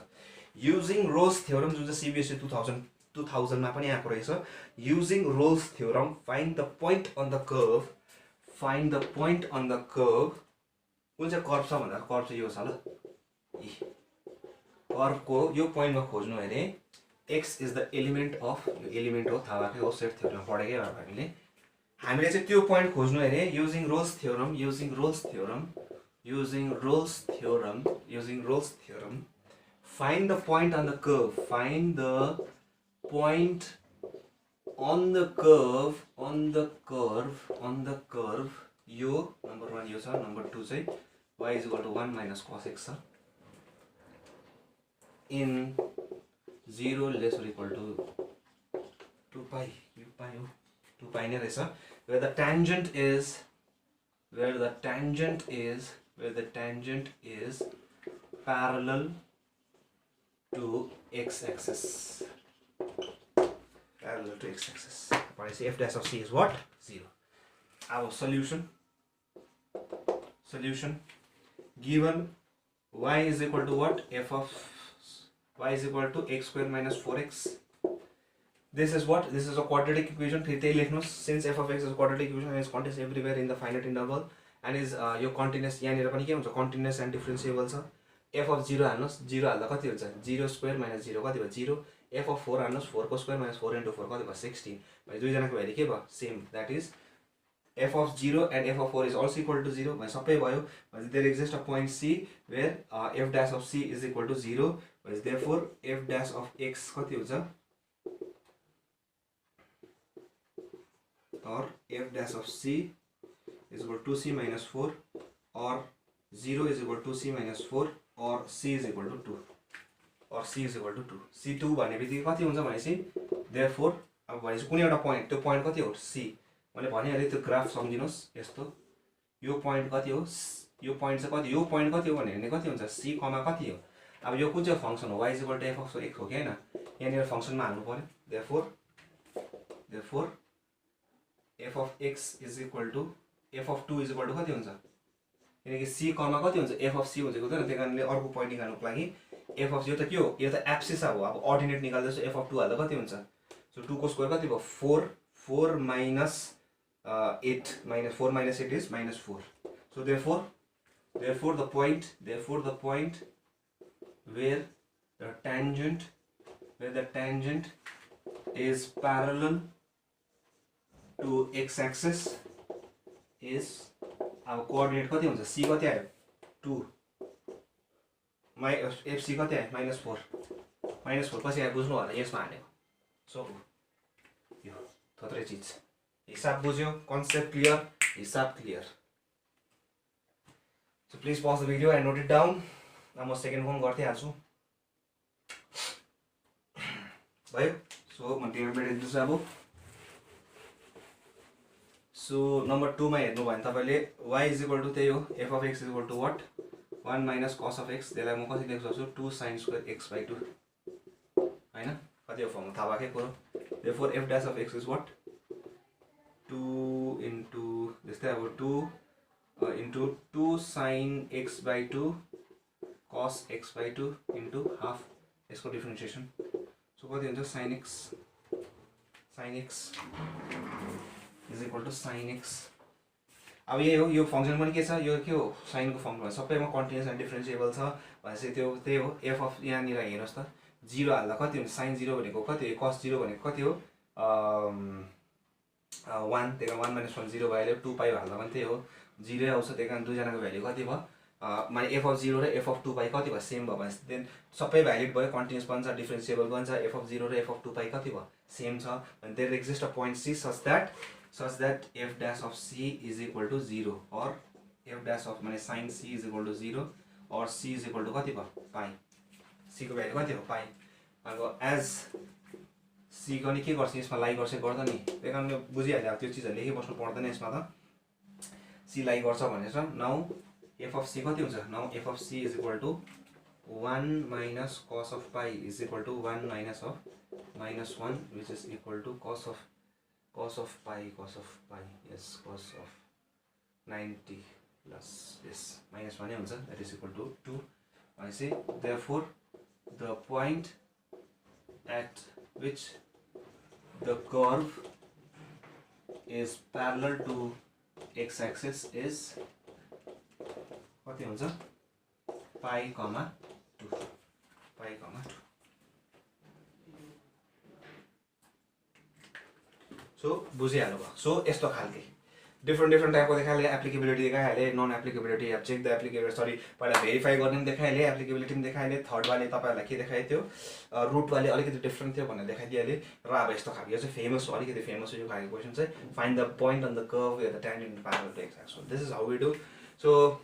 युजिङ रोल्स थ्योरम जुन चाहिँ CBSE 2000 मा पनि आएको रहेछ। Using Rolle's theorem find the point on the curve कुन चाहिँ कर्भ छ भन्दा कर्भ चाहिँ यो छ ल कर्भको यो पोइन्टमा खोज्नु भने x is the element of यो एलिमेन्ट हो थाहा भएकै हो सेट थ्योरममा पढेकै हो हामीले चाहिँ त्यो पोइन्ट खोज्नु भने using Rolle's theorem find the point on the curve यो नम्बर 1 यो छ नम्बर 2 चाहिँ y is equal to 1 minus cos x छ in 0 less or equal to 2 pi यो पाइ हो 2 pi नै रहेछ where the tangent is parallel to x-axis. F dash of c is what? 0. Our solution given y is equal to what? F of y is equal to x square minus 4x. This is what? This is a quadratic equation. Since f of x is a quadratic equation and is continuous everywhere in the finite interval and is your continuous continuous and differentiable. f of 0 हाल्नुस् 0 हाल्दा कति हुन्छ 0 square minus 0 कति भयो 0 f of 4 हाल्नुस् 4 को square minus 4 into 4 कति भयो 16 भने दुई जनाको भ्यालु के भयो same that is f of 0 and f of 4 is also equal to 0 भने सबै भयो भने there exists a point c where f dash of c is equal to 0 भने therefore f dash of x कति हुन्छ or f dash of c is equal to c minus 4 or 0 is equal to c minus 4 or c is equal to 2 or c is equal to 2 c2 भन्ने बित्तिकै कति हुन्छ भनेपछि therefore अब भनेपछि कुनै एउटा पोइन्ट, त्यो पोइन्ट कति हो सी, मैले भनिहालेँ त्यो ग्राफ सम्झिनुहोस् यस्तो, यो पोइन्ट कति हो, यो पोइन्ट चाहिँ कति, यो पोइन्ट कति हो भने कति हुन्छ सी कमा कति हो। अब यो कुन चाहिँ फङ्सन हो, y equal to f of x हो कि होइन, यहाँनिर फङ्सनमा हाल्नु पऱ्यो। Therefore f of x is equal to f of 2 is equal to कति हुन्छ, किनकि सी कमा कति हुन्छ एफ अफ सी हुन्छ हुँदैन, त्यही कारणले अर्को पोइन्ट निकाल्नुको लागि एफ अफ, यो त के हो, यो त एब्सिसा हो। अब अर्डिनेट निकाल्दैछु, एफ अफ 2 हाल्दा कति हुन्छ, सो 2 को स्क्वायर कति भयो 4 minus 8 minus 4 minus 8 is minus 4। So therefore the point where the tangent is parallel to x axis is, अब कोअर्डिनेट कति हुन्छ, सी कति आयो 2, एफ सी कति आयो -4 पछि आयो, बुझ्नु होला यसमा हालेको। सो यो थोत्रै चिज, हिसाब बुझ्यो, कन्सेप्ट क्लियर, हिसाब clear. So please pause the video and note it down. म सेकेन्ड फर्म गर्दै हाल्छु भयो। सो म टेबलमा दिन्छु अब। सो नम्बर 2 मा हेर्नु भयो भने तपाईले y इज इक्वल टु त्यही हो, f of x is equal to what 1 minus cos of x, त्यसलाई म कति लेख्न सक्छु 2 sin स्क्वायर x by 2 हैन, कति हो फर्म थाहा भएकै कुरो। therefore f dash of x is what 2 into जस्तै अब 2 into 2 sin x by 2 cos x by 2 into half, यसको डिफरेन्सिएसन। सो कति हुन्छ sin x is equal to sin x। अब यही हो, यो फङ्सन पनि के छ, यो के हो साइन को फर्मुला, सबैमा कन्टिन्युअस एन्ड डिफरेन्सिएबल छ भनेपछि त्यो त्यही हो। एफ अफ यहाँनिर हेर्नुहोस् त 0 हाल्दा कति हुन्छ, sin 0 भनेको कति हो, cos 0 भनेको कति हो 1, त्यही कारण 1 माइनस 1 0 भइहाल्यो। 2 पाइ हाल्दा पनि त्यही हो 0 आउँछ, त्यही कारण दुईजनाको भ्याल्यु कति भयो, माने एफ अफ 0 र एफ अफ 2 पाइ कति भयो सेम भयो भने देन सबै भ्यालिड भयो, कन्टिन्युअस बन्छ, डिफरेन्सिएबल बन्छ। एफ अफ 0 र एफ अफ 2 पाइ कति भयो सेम छ, and there exists a point c such that f dash of c is equal to 0 or f dash of माने sin c is equal to 0 or c is equal to कति भयो पाइ, c को value कति हो पाइ। अब as c को नि के गर्छ, यसमा लाई गर्छ गर्दैन नि, त्यही कारण बुझिहाल्यो त्यो चीजहरु लेखि बस्नु पर्दैन यसमा त, c लाई गर्छ भनेछ। नाउ f of c कति हुन्छ, now f of c is equal to 1 minus cos of pi is equal to 1 minus of -1 which is equal to cos of pi, yes, cos of 90 plus this -1 हुन्छ, that is equal to 2। I say therefore the point at which the curve is parallel to x axis is कति हुन्छ pi, 2 pi, 2। So बुझिहाल्नु भयो। So यस्तो खालके different टाइपको देखाइहाले, एप्लिकेबिलिटी देखाइहाले, non एप्लिकेबिलिटी, अब check the एप्लिकेबिलिटी, sorry पहिला verify गर्ने पनि देखाइहाले, एप्लिकेबिलिटी पनि देखाइहाले, थर्ड वाले तपाईँहरूलाई के देखाएको थियो, रुट वाले अलिकति डिफ्रेन्ट थियो भनेर देखाइदिइहाले। र अब यस्तो खालको यो चाहिँ फेमस हो, अलिकति फेमस हो यो खालको क्वेसन चाहिँ, find the point on the curve with the tangent parallel to x axis. This is how we do. So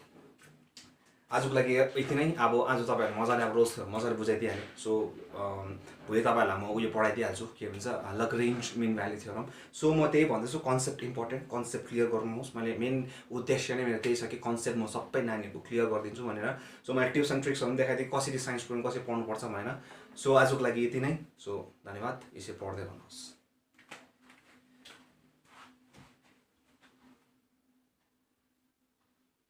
आजको लागि यति नै। अब आज तपाईँहरू मजाले अब रोज मजाले बुझाइदिइहालेँ। सो भोलि तपाईँहरूलाई म उयो पढाइदिइहाल्छु, के भन्छ Lagrange mean valley theorem. So म त्यही भन्दैछु, कन्सेप्ट इम्पोर्टेन्ट, कन्सेप्ट क्लियर गर्नुहोस्। मैले मेन उद्देश्य नै मेरो त्यही छ कि कन्सेप्ट म सबै नानीहरूको क्लियर गरिदिन्छु भनेर। सो मैले टिप्स एन्ड ट्रिक्सहरू पनि देखाइदिएँ, कसरी साइन्स स्टुडेन्ट कसरी पढ्नुपर्छ भनेर। सो आजको लागि यति नै। सो धन्यवाद, यसरी पढ्दै गर्नुहोस्।